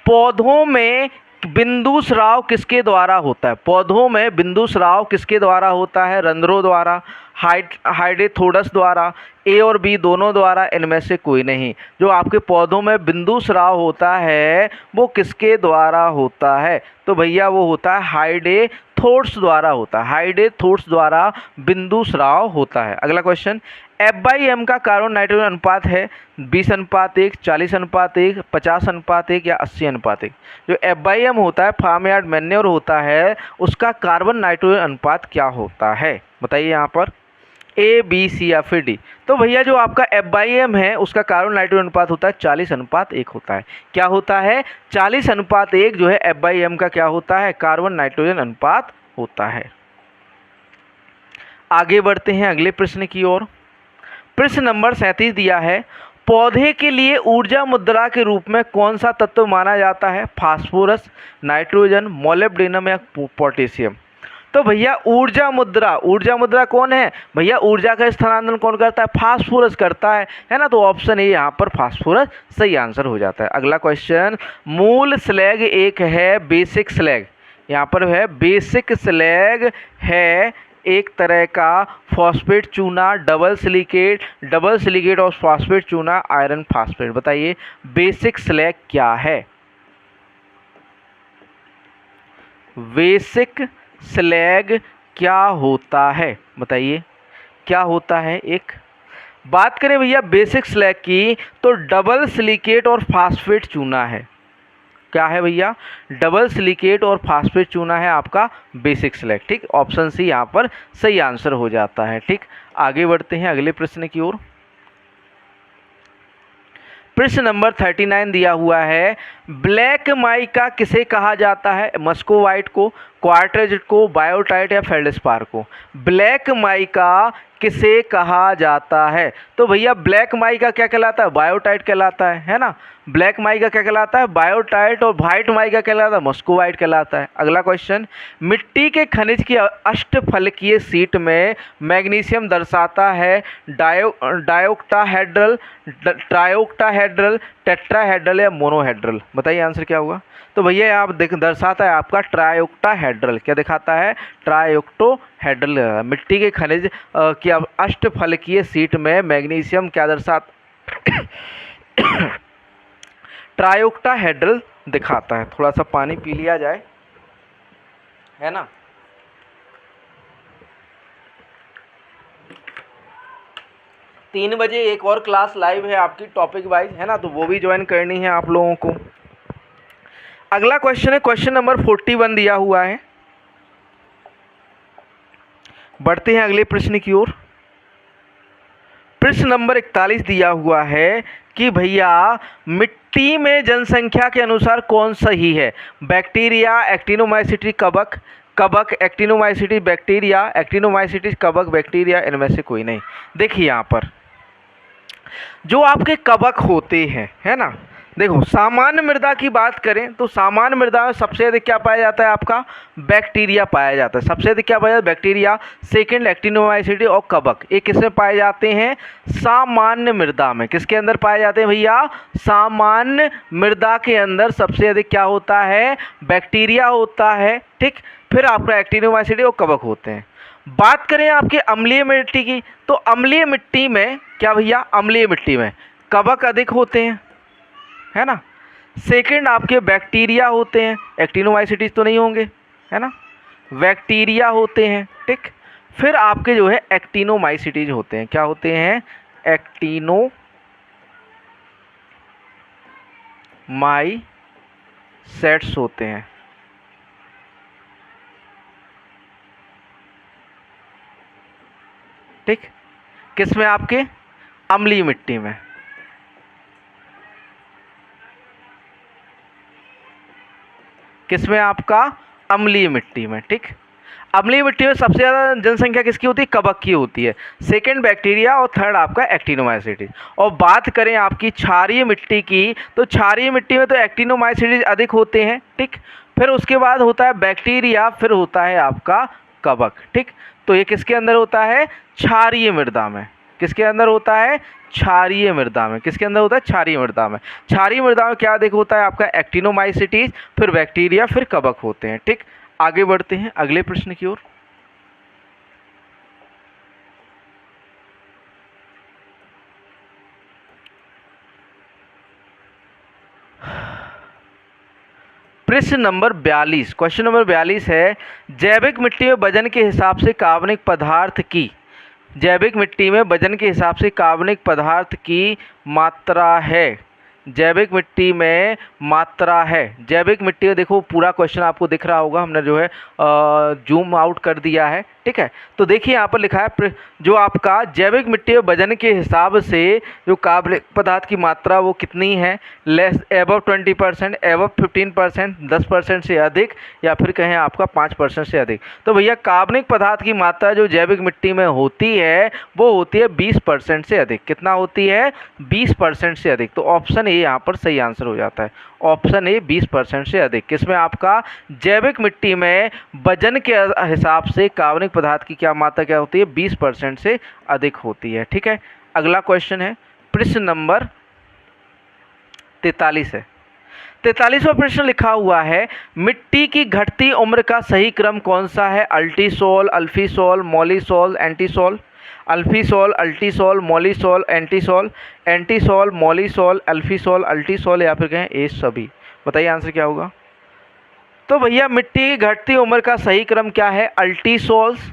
पौधों में बिंदु स्राव किसके द्वारा होता है। पौधों में बिंदु स्राव किसके द्वारा होता है, रंध्रों द्वारा, हाइडेथोडस द्वारा, ए और बी दोनों द्वारा, इनमें से कोई नहीं। जो आपके पौधों में बिंदु स्राव होता है वो किसके द्वारा होता है, तो भैया वो होता है हाइडेथोड्स द्वारा होता है, हाइडेथोड्स द्वारा बिंदु स्राव होता है। अगला क्वेश्चन, F/m का कार्बन नाइट्रोजन अनुपात है 20:1, 40:1, 50:1 या 80:1। जो F/m होता है, फार्म यार्ड मैन्योर होता है, उसका कार्बन नाइट्रोजन अनुपात क्या होता है, बताइए यहाँ पर A, B, C या फिर D। तो भैया जो आपका F/m है उसका कार्बन नाइट्रोजन अनुपात होता है 40:1 होता है। क्या होता है, 40:1 जो है F/m का क्या होता है, कार्बन नाइट्रोजन अनुपात होता है। आगे बढ़ते हैं अगले प्रश्न की ओर। प्रश्न नंबर 37 दिया है, पौधे के लिए ऊर्जा मुद्रा के रूप में कौन सा तत्व माना जाता है, फास्फोरस, नाइट्रोजन, मोलिब्डेनम या पोटेशियम। तो भैया ऊर्जा मुद्रा कौन है भैया, ऊर्जा का स्थानांतरण कौन करता है, फास्फोरस करता है ना। तो ऑप्शन ए यहाँ पर फास्फोरस सही आंसर हो जाता है। अगला क्वेश्चन, मूल स्लैग एक है बेसिक स्लैग, यहाँ पर है बेसिक स्लैग है एक तरह का फॉस्फेट चूना, डबल सिलिकेट और फॉस्फेट चूना, आयरन फॉस्फेट। बताइए बेसिक स्लैग क्या है, बेसिक स्लैग क्या होता है, बताइए क्या होता है। एक बात करें भैया बेसिक स्लैग की तो डबल सिलिकेट और फॉस्फेट चूना है। क्या है भैया, डबल सिलिकेट और फॉस्फेट चूना है आपका बेसिक स्लैग, ठीक। ऑप्शन सी यहाँ पर सही आंसर हो जाता है, ठीक। आगे बढ़ते हैं अगले प्रश्न की ओर। प्रश्न नंबर 39 दिया हुआ है, ब्लैक माइका किसे कहा जाता है, मस्कोवाइट को, क्वार्टज को, बायोटाइट या फेल्डस्पार को। ब्लैक माइका किसे कहा जाता है, तो भैया ब्लैक माइका क्या कहलाता है, बायोटाइट कहलाता है ना। ब्लैक माइका क्या कहलाता है, बायोटाइट, और व्हाइट माइका कहलाता है, मस्कोवाइट कहलाता है। अगला क्वेश्चन, मिट्टी के खनिज की अष्टफलकीय सीट में मैग्नीशियम दर्शाता है डायोक्टाहेड्रल, ट्रायोक्टाहेड्रल, टेट्राहेड्रल या मोनोहेड्रल। बताइए आंसर क्या होगा। तो भैया आप दर्शाता है आपका ट्रायोक्टाहेड्रल, क्या दिखाता है, ट्रायोक्टोहेड्रल। मिट्टी के खनिज की अष्टफलकीय सीट में मैग्नीशियम क्या दर्शाता ट्रायोक्टाहेड्रल दिखाता है। थोड़ा सा पानी पी लिया जाए, है ना। 3 बजे एक और क्लास लाइव है आपकी टॉपिक वाइज, है ना, तो वो भी ज्वाइन करनी है आप लोगों को। अगला क्वेश्चन है क्वेश्चन नंबर 41 दिया हुआ है। बढ़ते हैं अगले प्रश्न की ओर। प्रश्न नंबर 41 दिया हुआ है कि भैया मिट्टी में जनसंख्या के अनुसार कौन सही है? बैक्टीरिया, एक्टिनोमाइसीटी, कवक, कवक, एक्टिनोमाइसीटी, बैक्टीरिया, एक्टिनोमाइसीटी, कवक, बैक्टीरिया, इनमें से कोई नहीं। देखिए यहाँ पर जो आपके कवक होते हैं, है ना, देखो सामान्य मृदा की बात करें तो सामान्य मृदा में सबसे अधिक क्या पाया जाता है? आपका बैक्टीरिया पाया जाता है। सबसे अधिक क्या पाया जाता है? बैक्टीरिया, सेकंड एक्टिनोमाइसीटी और कवक। ये किसमें पाए जाते हैं? सामान्य मृदा में। किसके अंदर पाए जाते हैं भैया? सामान्य मृदा के अंदर सबसे अधिक क्या होता है? बैक्टीरिया होता है, ठीक। फिर आपका एक्टिनोमाइसीटी और कवक होते हैं। बात करें आपके अम्लीय मिट्टी की तो अम्लीय मिट्टी में क्या भैया? अम्लीय मिट्टी में कवक अधिक होते हैं, है ना। सेकंड आपके बैक्टीरिया होते हैं, एक्टिनोमाइसीटीज तो नहीं होंगे, है ना, बैक्टीरिया होते हैं, ठीक। फिर आपके जो है एक्टिनोमाइसीटीज होते हैं। क्या होते हैं? एक्टिनोमाइसेट्स होते हैं, ठीक। किस में? आपके अम्लीय मिट्टी में। किसमें? आपका अम्लीय मिट्टी में, ठीक। अम्लीय मिट्टी में सबसे ज़्यादा जनसंख्या किसकी होती है? कवक की होती है। सेकंड बैक्टीरिया और थर्ड आपका एक्टिनोमाइसीटीज। और बात करें आपकी क्षारीय मिट्टी की तो क्षारीय मिट्टी में तो एक्टिनोमाइसीटीज अधिक होते हैं, ठीक। फिर उसके बाद होता है बैक्टीरिया, फिर होता है आपका कवक, ठीक। तो ये किसके अंदर होता है? क्षारीय मृदा में। किसके अंदर होता है? क्षारीय मृदा में। किसके अंदर होता है? क्षारीय मृदा में। क्षारीय मृदा में क्या अधिक होता है? आपका एक्टिनोमाइसीटीज, फिर बैक्टीरिया, फिर कवक होते हैं, ठीक। आगे बढ़ते हैं अगले प्रश्न की ओर। प्रश्न नंबर 42, क्वेश्चन नंबर 42 है जैविक मिट्टी में वजन के हिसाब से कार्बनिक पदार्थ की, जैविक मिट्टी में वजन के हिसाब से कार्बनिक पदार्थ की मात्रा है। जैविक मिट्टी में मात्रा है। जैविक मिट्टी में देखो पूरा क्वेश्चन आपको दिख रहा होगा, हमने जो है जूम आउट कर दिया है, ठीक है। तो देखिए यहाँ पर लिखा है जो आपका जैविक मिट्टी में वजन के हिसाब से जो कार्बनिक पदार्थ की मात्रा वो कितनी है? लेस एबव 20%, एबव 15%, 10% से अधिक, या फिर कहें आपका 5% से अधिक। तो भैया कार्बनिक पदार्थ की मात्रा जो जैविक मिट्टी में होती है वो होती है 20% से अधिक। कितना होती है? 20% से अधिक। तो ऑप्शन ए यहाँ पर सही आंसर हो जाता है। ऑप्शन ए 20% से अधिक। किसमें? आपका जैविक मिट्टी में वजन के हिसाब से कार्बनिक पदार्थ की क्या मात्रा क्या होती है? 20% से अधिक होती है, ठीक है। अगला क्वेश्चन है प्रश्न नंबर 43 है। 43वां प्रश्न लिखा हुआ है मिट्टी की घटती उम्र का सही क्रम कौन सा है? अल्टीसोल, अल्फीसोल, मॉलीसोल, एंटीसोल। अल्फीसोल, अल्टीसोल, मॉलीसोल, एंटीसोल, एंटीसोल, मॉलीसोल, अल्फीसोल, अल्टीसोल, या फिर कहें ये सभी। बताइए आंसर क्या होगा? तो भैया मिट्टी की घटती उम्र का सही क्रम क्या है? अल्टीसोल्स,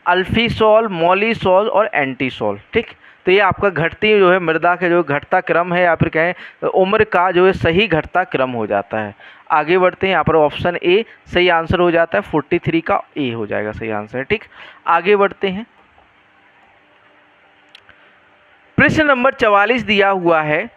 अल्फीसोल, मॉलीसोल और एंटीसोल, ठीक। तो ये आपका घटती जो है मृदा के जो घटता क्रम है, या फिर कहें उम्र का जो है सही घटता क्रम हो जाता है। आगे बढ़ते हैं। यहाँ पर ऑप्शन ए सही आंसर हो जाता है। 43 का ए हो जाएगा सही आंसर, ठीक। आगे बढ़ते हैं। प्रश्न नंबर 44 दिया हुआ है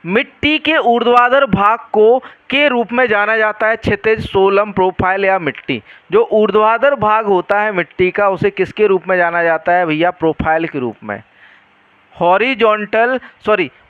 मिट्टी के ऊर्ध्वाधर भाग को के रूप में जाना जाता है? क्षितिज, सोलम, प्रोफाइल या मिट्टी? जो ऊर्ध्वाधर भाग होता है मिट्टी का उसे किसके रूप में जाना जाता है भैया? प्रोफाइल के रूप में।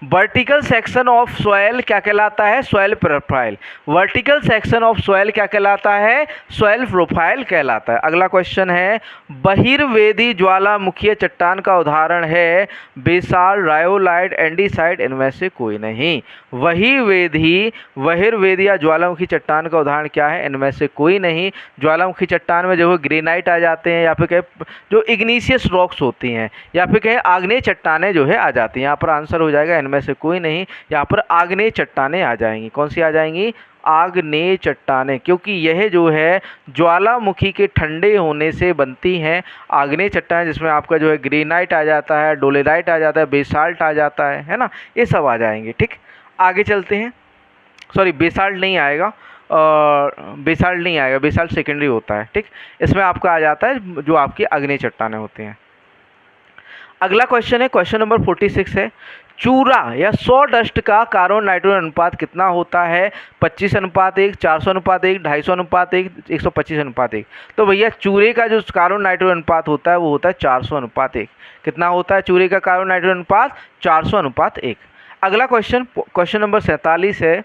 वर्टिकल सेक्शन ऑफ सॉइल क्या कहलाता है? Soil profile. Vertical section of soil क्या कहलाता है? सॉइल प्रोफाइल कहलाता है। अगला क्वेश्चन है बहिर्वेदी ज्वालामुखीय चट्टान का उदाहरण है बेसाल्ट, रायोलाइट, एंडीसाइट, इनमें से कोई नहीं। बहिर्वेदी या ज्वालामुखी चट्टान का उदाहरण क्या है? इनमें से कोई नहीं। ज्वालामुखी चट्टान में जो है ग्रेनाइट आ जाते हैं, या फिर कहें जो इग्नीशियस रॉक्स होती हैं, या फिर कहें आग्नेय चट्टानें जो है आ जाती हैं। यहाँ पर आंसर हो जाएगा इनमें से कोई नहीं। यहाँ पर आग्नेय चट्टानें आ जाएंगी। कौन सी आ जाएंगी? आग्नेय चट्टानें, क्योंकि यह जो है ज्वालामुखी के ठंडे होने से बनती हैं आग्नेय चट्टानें, जिसमें आपका जो है ग्रेनाइट आ जाता है, डोलेराइट आ जाता है, बेसाल्ट आ जाता है ना, ये सब आ जाएंगे। ठीक, आगे चलते हैं। सॉरी, बेसाल्ट नहीं आएगा, बेसाल्ट नहीं आएगा, बेसाल्ट सेकेंडरी होता है। ठीक, इसमें आपका आ जाता है जो आपकी आग्नेय चट्टानें होती हैं। अगला क्वेश्चन है, क्वेश्चन नंबर 46 है, चूरा या सॉ डस्ट का कार्बन नाइट्रोजन अनुपात कितना होता है? 25:1, 400:1, 250:1, 125:1। तो भैया चूरे का जो कार्बन नाइट्रोजन अनुपात होता है वो होता है 400:1। कितना होता है चूरे का कार्बन नाइट्रोजन अनुपात? 400:1। अगला क्वेश्चन, क्वेश्चन नंबर 47 है,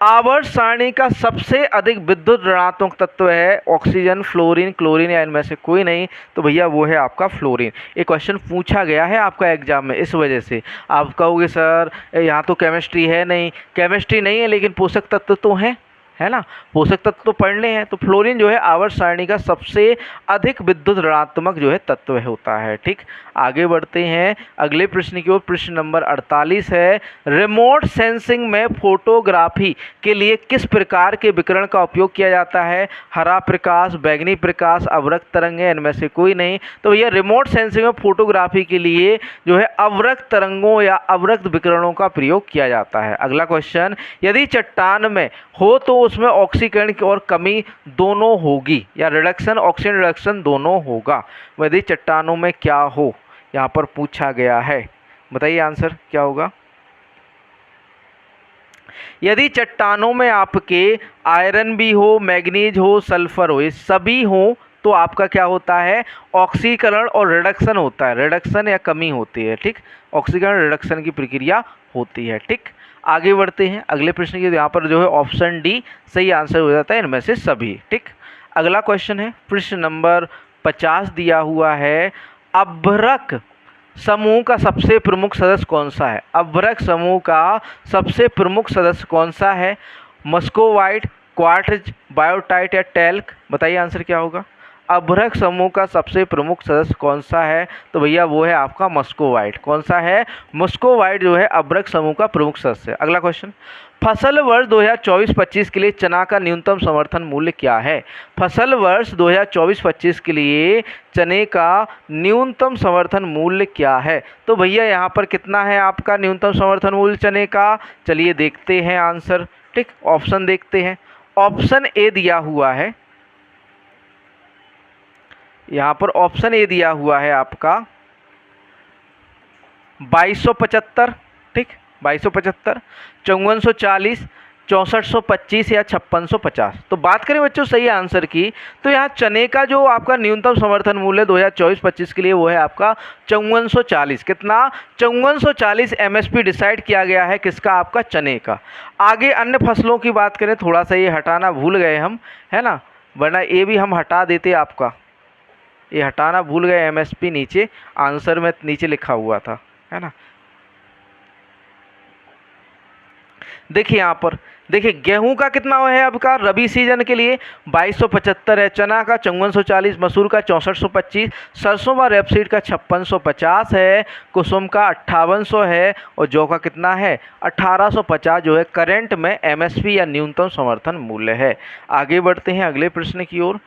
आवर्त सारणी का सबसे अधिक विद्युत ऋणात्मक तत्व है ऑक्सीजन, फ्लोरीन, क्लोरीन या इनमें से कोई नहीं। तो भैया वो है आपका फ्लोरीन। ये क्वेश्चन पूछा गया है आपका एग्जाम में, इस वजह से आप कहोगे सर यहाँ तो केमिस्ट्री है नहीं। केमिस्ट्री नहीं है लेकिन पोषक तत्व तो हैं, है ना, पोषक तत्व तो पढ़ने हैं। तो फ्लोरीन जो है आवर्त सारणी का सबसे अधिक विद्युत ऋणात्मक जो है तत्व होता है। ठीक, आगे बढ़ते हैं अगले प्रश्न की ओर। प्रश्न नंबर 48 है, रिमोट सेंसिंग में फोटोग्राफी के लिए किस प्रकार के विकिरण का उपयोग किया जाता है? हरा प्रकाश, बैगनी प्रकाश, अवरक्त तरंगें, इनमें से कोई नहीं। तो भैया रिमोट सेंसिंग में फोटोग्राफी के लिए जो है अवरक्त तरंगों या अवरक्त विकिरणों का प्रयोग किया जाता है। अगला क्वेश्चन, यदि चट्टान में हो तो उसमें ऑक्सीकरण की और कमी दोनों होगी या रिडक्शन, ऑक्सीजन रिडक्शन दोनों होगा। यदि चट्टानों में क्या हो, यहाँ पर पूछा गया है, बताइए आंसर क्या होगा? यदि चट्टानों में आपके आयरन भी हो, मैग्नीज हो, सल्फर हो, ये सभी हो तो आपका क्या होता है? ऑक्सीकरण और रिडक्शन होता है, रिडक्शन या कमी होती है। ठीक, ऑक्सीकरण रिडक्शन की प्रक्रिया होती है। ठीक, आगे बढ़ते हैं अगले प्रश्न की। यहाँ पर जो है ऑप्शन डी सही आंसर हो जाता है, इनमें से सभी। ठीक, अगला क्वेश्चन है, प्रश्न नंबर 50 दिया हुआ है, अभ्रक समूह का सबसे प्रमुख सदस्य कौन सा है? अभ्रक समूह का सबसे प्रमुख सदस्य कौन सा है? मस्कोवाइट, क्वार्ट्ज, बायोटाइट या टैल्क? बताइए आंसर क्या होगा? अभ्रक समूह का सबसे प्रमुख सदस्य कौन सा है? तो भैया वो है आपका मस्कोवाइट। कौन सा है? मस्कोवाइट जो है अभ्रक समूह का प्रमुख सदस्य है। अगला क्वेश्चन, फसल वर्ष 2024-25 के लिए चना का न्यूनतम समर्थन मूल्य क्या है? फसल वर्ष 2024-25 के लिए चने का न्यूनतम समर्थन मूल्य क्या है? तो भैया यहाँ पर कितना है आपका न्यूनतम समर्थन मूल्य चने का? चलिए देखते हैं आंसर। ठीक, ऑप्शन देखते हैं। ऑप्शन ए दिया हुआ है, यहाँ पर ऑप्शन ए दिया हुआ है आपका 2275। ठीक, 2275, 5440, 6425 या 5650। तो बात करें बच्चों सही आंसर की, तो यहाँ चने का जो आपका न्यूनतम समर्थन मूल्य 2024-25 के लिए वो है आपका 5440। कितना? 5440 एमएसपी डिसाइड किया गया है किसका? आपका चने का। आगे अन्य फसलों की बात करें, थोड़ा सा ये हटाना भूल गए हम, है ना, वरना ये भी हम हटा देते आपका, ये हटाना भूल गए। एमएसपी नीचे आंसर में नीचे लिखा हुआ था, है ना। देखिए यहाँ पर देखिए गेहूं का कितना है आपका रबी सीजन के लिए 2275 है, चना का 5440, मसूर का 6425, सरसों व रेपसीड का 5650 है, कुसुम का 5800 है और जौ का कितना है 1850 जो है करंट में एमएसपी या न्यूनतम समर्थन मूल्य है। आगे बढ़ते हैं अगले प्रश्न की ओर।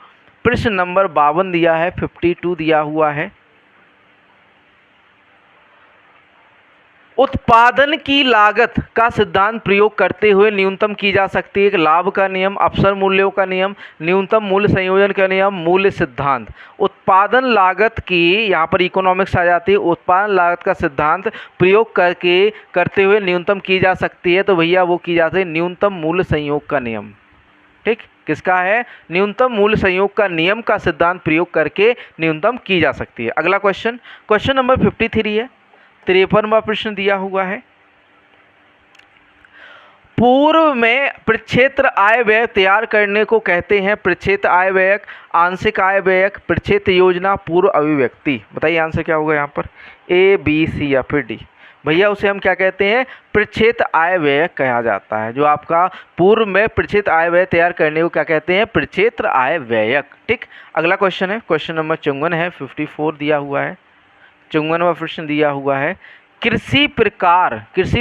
प्रश्न नंबर 52 दिया है, 52 दिया हुआ है, उत्पादन की लागत का सिद्धांत प्रयोग करते हुए न्यूनतम की जा सकती है लाभ का नियम, अवसर मूल्यों का नियम, न्यूनतम मूल्य संयोजन का नियम, मूल्य सिद्धांत। उत्पादन लागत की यहाँ पर इकोनॉमिक्स आ जाती है, उत्पादन लागत का सिद्धांत प्रयोग करते हुए न्यूनतम की जा सकती है। तो भैया वो की जाती है न्यूनतम मूल्य संयोग का नियम। ठीक, किसका है? न्यूनतम मूल्य संयोग का नियम का सिद्धांत प्रयोग करके न्यूनतम की जा सकती है। अगला क्वेश्चन, क्वेश्चन नंबर 53 है, 53वां प्रश्न दिया हुआ है, पूर्व में प्रक्षेत्र आय व्यय तैयार करने को कहते हैं प्रक्षेत्र आय व्ययक, आंशिक आय व्ययक, प्रक्षेत्र योजना, पूर्व अभिव्यक्ति। बताइए आंसर क्या होगा यहाँ पर? ए, बी, सी या फिर डी? भैया उसे हम क्या कहते हैं? प्रक्षेत्र आय व्ययक कहा जाता है। जो आपका पूर्व में प्रक्षेत्र आय व्यय तैयार करने को क्या कहते हैं? प्रक्षेत्र आय व्ययक। ठीक, अगला क्वेश्चन है, क्वेश्चन नंबर 54 है, 54 दिया हुआ है, 54वां प्रश्न दिया हुआ है, कृषि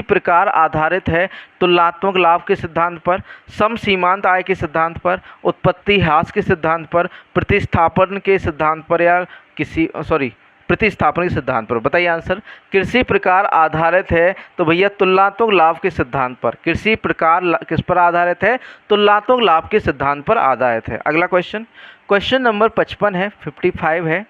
प्रकार आधारित है तुलनात्मक लाभ के सिद्धांत पर, सम सीमांत आय के सिद्धांत पर, उत्पत्ति ह्रास के सिद्धांत पर, प्रतिस्थापन के सिद्धांत पर, या प्रतिस्थापन के सिद्धांत पर। बताइए आंसर। कृषि प्रकार आधारित है तो भैया तुलनात्मक लाभ के सिद्धांत पर। कृषि प्रकार किस पर आधारित है? तुलनात्मक लाभ के सिद्धांत पर आधारित है। अगला क्वेश्चन नंबर 55 है, 55 है।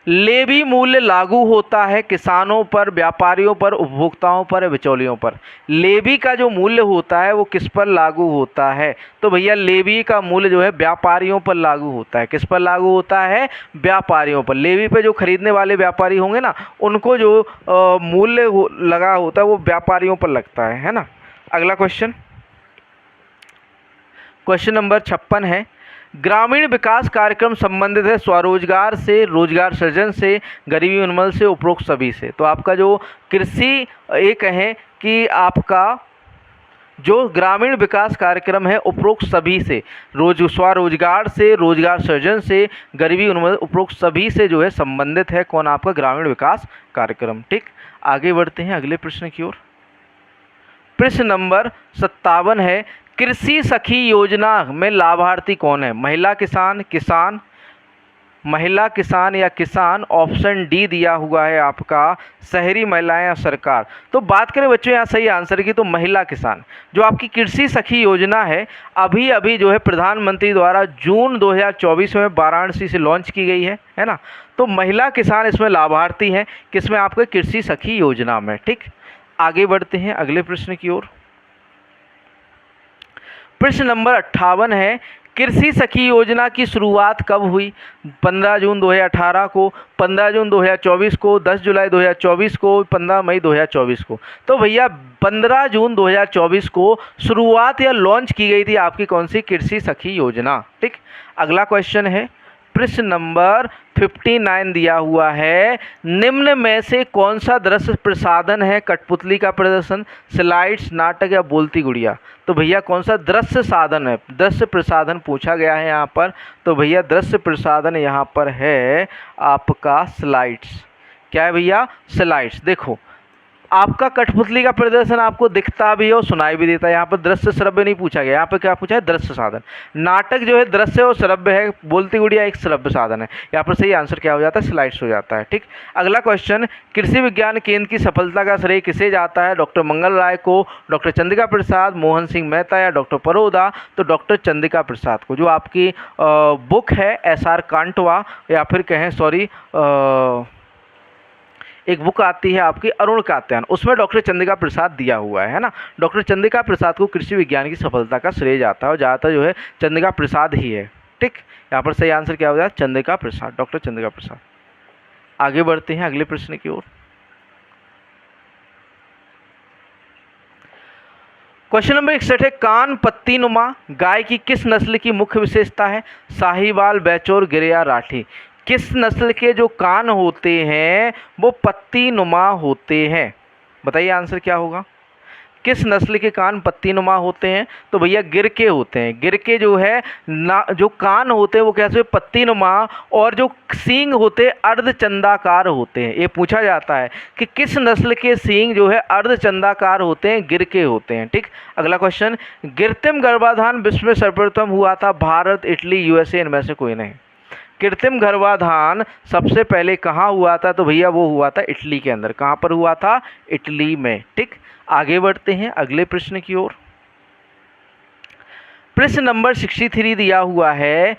लेवी मूल्य लागू होता है किसानों पर, व्यापारियों पर, उपभोक्ताओं पर, बिचौलियों पर। लेवी का जो मूल्य होता है वो किस पर लागू होता है? तो भैया लेवी का मूल्य जो है व्यापारियों पर लागू होता है। किस पर लागू होता है? व्यापारियों पर। लेवी पे जो खरीदने वाले व्यापारी होंगे ना, उनको जो मूल्य लगा होता है वो व्यापारियों पर लगता है ना। अगला क्वेश्चन नंबर 56 है। ग्रामीण विकास कार्यक्रम संबंधित है स्वरोजगार से, रोजगार सृजन से, गरीबी उन्मूलन से, उपरोक्त सभी से। तो आपका जो कृषि एक है कि आपका जो ग्रामीण विकास कार्यक्रम है उपरोक्त सभी से, स्वरोजगार से, रोजगार सृजन से, गरीबी उन्मूलन, उपरोक्त सभी से जो है संबंधित है कौन? आपका ग्रामीण विकास कार्यक्रम। ठीक, आगे बढ़ते हैं अगले प्रश्न की ओर। प्रश्न नंबर 57 है। कृषि सखी योजना में लाभार्थी कौन है? महिला किसान, महिला किसान या किसान। ऑप्शन डी दिया हुआ है आपका शहरी महिलाएं या सरकार। तो बात करें बच्चों यहाँ सही आंसर की तो महिला किसान। जो आपकी कृषि सखी योजना है अभी जो है प्रधानमंत्री द्वारा जून 2024 में वाराणसी से लॉन्च की गई है ना। तो महिला किसान इसमें लाभार्थी हैं किसमें? आपके कृषि सखी योजना में। ठीक, आगे बढ़ते हैं अगले प्रश्न की ओर। प्रश्न नंबर 58 है। कृषि सखी योजना की शुरुआत कब हुई? 15 जून 2018 को, 15 जून 2024 को, 10 जुलाई 2024 को, 15 मई 2024 को। तो भैया 15 जून 2024 को शुरुआत या लॉन्च की गई थी आपकी कौन सी? कृषि सखी योजना। ठीक, अगला क्वेश्चन है प्रश्न नंबर 59 दिया हुआ है। निम्न में से कौन सा दृश्य प्रसाधन है? कठपुतली का प्रदर्शन, स्लाइड्स, नाटक या बोलती गुड़िया। तो भैया कौन सा दृश्य साधन है? दृश्य प्रसाधन पूछा गया है यहाँ पर। तो भैया दृश्य प्रसाधन यहाँ पर है आपका स्लाइड्स। क्या है भैया? स्लाइड्स। देखो आपका कठपुतली का प्रदर्शन आपको दिखता भी है और सुनाई भी देता है। यहाँ पर दृश्य श्रव्य नहीं पूछा गया, यहाँ पर क्या पूछा है? दृश्य साधन। नाटक जो है दृश्य और श्रव्य है, बोलती गुड़िया एक श्रव्य साधन है। यहाँ पर सही आंसर क्या हो जाता है? स्लाइड्स हो जाता है। ठीक, अगला क्वेश्चन। कृषि विज्ञान केंद्र की सफलता का श्रेय किसे जाता है? डॉक्टर मंगल राय को, डॉक्टर चंद्रिका प्रसाद, मोहन सिंह मेहता या डॉक्टर परोदा? तो डॉक्टर चंद्रिका प्रसाद को। जो आपकी बुक है SR कांटवा या फिर कहें एक बुक आती है आपकी अरुण कात्यायन, उसमें डॉक्टर चंद्रिका प्रसाद दिया हुआ है ना। डॉक्टर चंद्रिका प्रसाद को कृषि विज्ञान की सफलता का श्रेय जाता है और ज़्यादातर जो है चंद्रिका प्रसाद ही है। ठीक, यहाँ पर सही आंसर क्या हो जाए? चंद्रिका प्रसाद, डॉक्टर चंद्रिका प्रसाद। आगे बढ़ते हैं अगले प्रश्न की ओर। क्वेश्चन नंबर 61 है। कान पत्ती नुमा गाय की किस नस्ल की मुख्य विशेषता है? साहिवाल, बैचौर, गिरिया, राठी। किस नस्ल के जो कान होते हैं वो पत्ती नुमा होते हैं? बताइए आंसर क्या होगा? किस नस्ल के कान पत्ती नुमा होते हैं? तो भैया गिर के होते हैं। गिर के जो है जो कान होते हैं वो कैसे? पत्ती नुमा, और जो सींग होते हैं अर्धचंदाकार होते हैं। ये पूछा जाता है कि किस नस्ल के सींग जो है अर्धचंदाकार होते हैं, गिर के होते हैं। ठीक, अगला क्वेश्चन। कृत्रिम गर्भाधान विश्व में सर्वप्रथम हुआ था? भारत, इटली, USA, इनमें से कोई नहीं। कृत्रिम गर्भाधान सबसे पहले कहाँ हुआ था? तो भैया वो हुआ था इटली के अंदर। कहाँ पर हुआ था? इटली में। ठीक, आगे बढ़ते हैं अगले प्रश्न की ओर। प्रश्न नंबर 63 दिया हुआ है।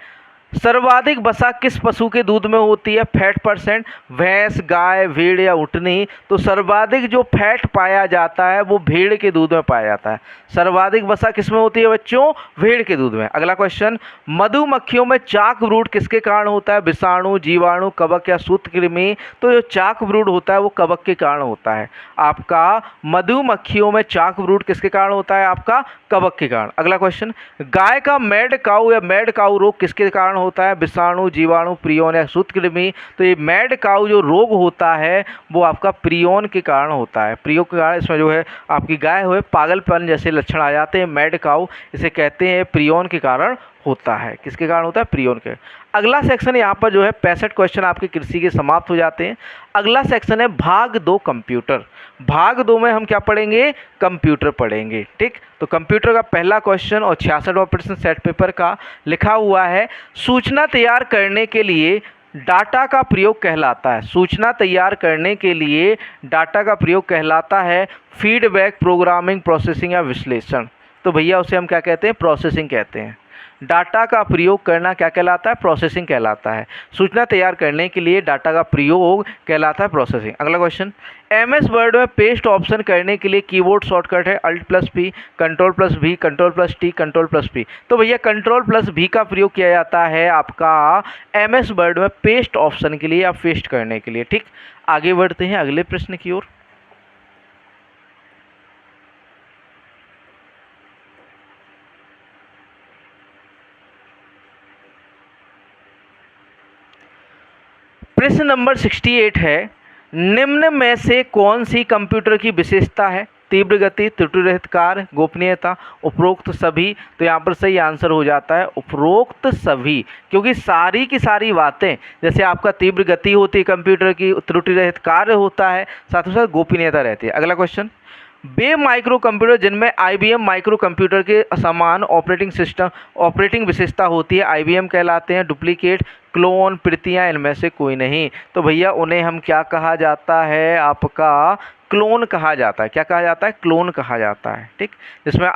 सर्वाधिक वसा किस पशु के दूध में होती है? फैट परसेंट, भैंस, गाय, भेड़ या ऊँटनी। तो सर्वाधिक जो फैट पाया जाता है वो भेड़ के दूध में पाया जाता है। सर्वाधिक वसा किस में होती है बच्चों? भेड़ के दूध में। अगला क्वेश्चन। मधुमक्खियों में चाक ब्रूड किसके कारण होता है? विषाणु, जीवाणु, कवक या सूत्रकृमि। तो जो चाक ब्रूड होता है वो कवक के कारण होता है। आपका मधुमक्खियों में चाक ब्रूड किसके कारण होता है? आपका कवक के कारण। अगला क्वेश्चन। गाय का मैड काऊ या मैड काऊ रोग किसके कारण होता है? विषाणु, जीवाणु, प्रियोन या सूत्रकृमि। तो ये मैड काऊ जो रोग होता है वो आपका प्रियोन के कारण होता है। प्रियोन के कारण इसमें जो है आपकी गाय हुए पागलपन जैसे लक्षण आ जाते हैं। मैड काऊ इसे कहते हैं, प्रियोन के कारण होता है, किसके कारण होता है, प्रियोन के। अगला सेक्शन यहाँ पर जो है 65 क्वेश्चन आपके कृषि के समाप्त हो जाते हैं। अगला सेक्शन है भाग 2 कंप्यूटर। भाग 2 में हम क्या पढ़ेंगे, कंप्यूटर पढ़ेंगे। ठीक, तो कंप्यूटर का पहला क्वेश्चन और 66वां प्रश्न सेट पेपर का लिखा हुआ है, सूचना तैयार करने के लिए डाटा का प्रयोग कहलाता है। सूचना तैयार करने के लिए डाटा का प्रयोग कहलाता है फीडबैक, प्रोग्रामिंग, प्रोसेसिंग या विश्लेषण। तो भैया उसे हम क्या कहते हैं, प्रोसेसिंग कहते हैं। डाटा का प्रयोग करना क्या कहलाता है, प्रोसेसिंग कहलाता है। सूचना तैयार करने के लिए डाटा का प्रयोग कहलाता है प्रोसेसिंग। अगला क्वेश्चन, एमएस वर्ड में पेस्ट ऑप्शन करने के लिए कीबोर्ड शॉर्टकट है Alt+P, Ctrl+V, Ctrl+T, Ctrl+P। तो भैया Ctrl+V का प्रयोग किया जाता है आपका एमएस वर्ड में पेस्ट ऑप्शन के लिए या पेस्ट करने के लिए। ठीक, आगे बढ़ते हैं अगले प्रश्न की ओर। प्रश्न नंबर 68 है, निम्न में से कौन सी कंप्यूटर की विशेषता है, तीव्र गति, त्रुटि रहित कार्य, गोपनीयता, उपरोक्त सभी। तो यहाँ पर सही आंसर हो जाता है उपरोक्त सभी, क्योंकि सारी की सारी बातें, जैसे आपका तीव्र गति होती है कंप्यूटर की, त्रुटि रहित कार्य होता है, साथ ही साथ गोपनीयता रहती है। अगला क्वेश्चन, वे माइक्रो कंप्यूटर जिनमें IBM माइक्रो कंप्यूटर के समान ऑपरेटिंग विशेषता होती है IBM कहलाते हैं। डुप्लीकेट, क्लोन, प्रतियां, इनमें से कोई नहीं। तो भैया उन्हें हम क्या कहा जाता है, आपका क्लोन कहा जाता है। क्या कहा जाता है, क्लोन कहा जाता है। ठीक, जिसमें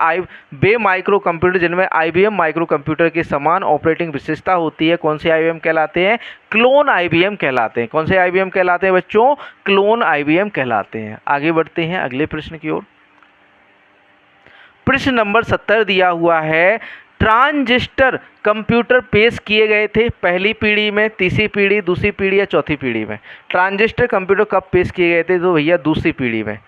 वे माइक्रो कंप्यूटर जिनमें IBM माइक्रो कंप्यूटर के समान ऑपरेटिंग विशेषता होती है, कौन से IBM कहलाते हैं, क्लोन IBM कहलाते हैं। कौन से IBM कहलाते हैं बच्चों, क्लोन IBM कहलाते हैं। आगे बढ़ते हैं अगले प्रश्न की ओर। प्रश्न नंबर 70 दिया हुआ है, ट्रांजिस्टर कंप्यूटर पेश किए गए थे पहली पीढ़ी में, तीसरी पीढ़ी, दूसरी पीढ़ी या चौथी पीढ़ी में। ट्रांजिस्टर कंप्यूटर कब पेश किए गए थे, तो भैया दूसरी पीढ़ी में।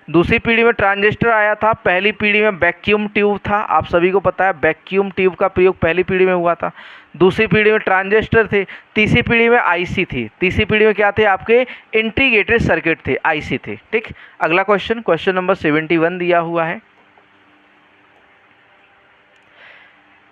दूसरी पीढ़ी में ट्रांजिस्टर आया था, पहली पीढ़ी में वैक्यूम ट्यूब था। आप सभी को पता है वैक्यूम ट्यूब का प्रयोग पहली पीढ़ी में हुआ था। दूसरी पीढ़ी में ट्रांजिस्टर थे, तीसरी पीढ़ी में IC थी। तीसरी पीढ़ी में क्या थे, आपके इंटीग्रेटेड सर्किट थे, IC थे। ठीक, अगला क्वेश्चन, क्वेश्चन नंबर 71 दिया हुआ है,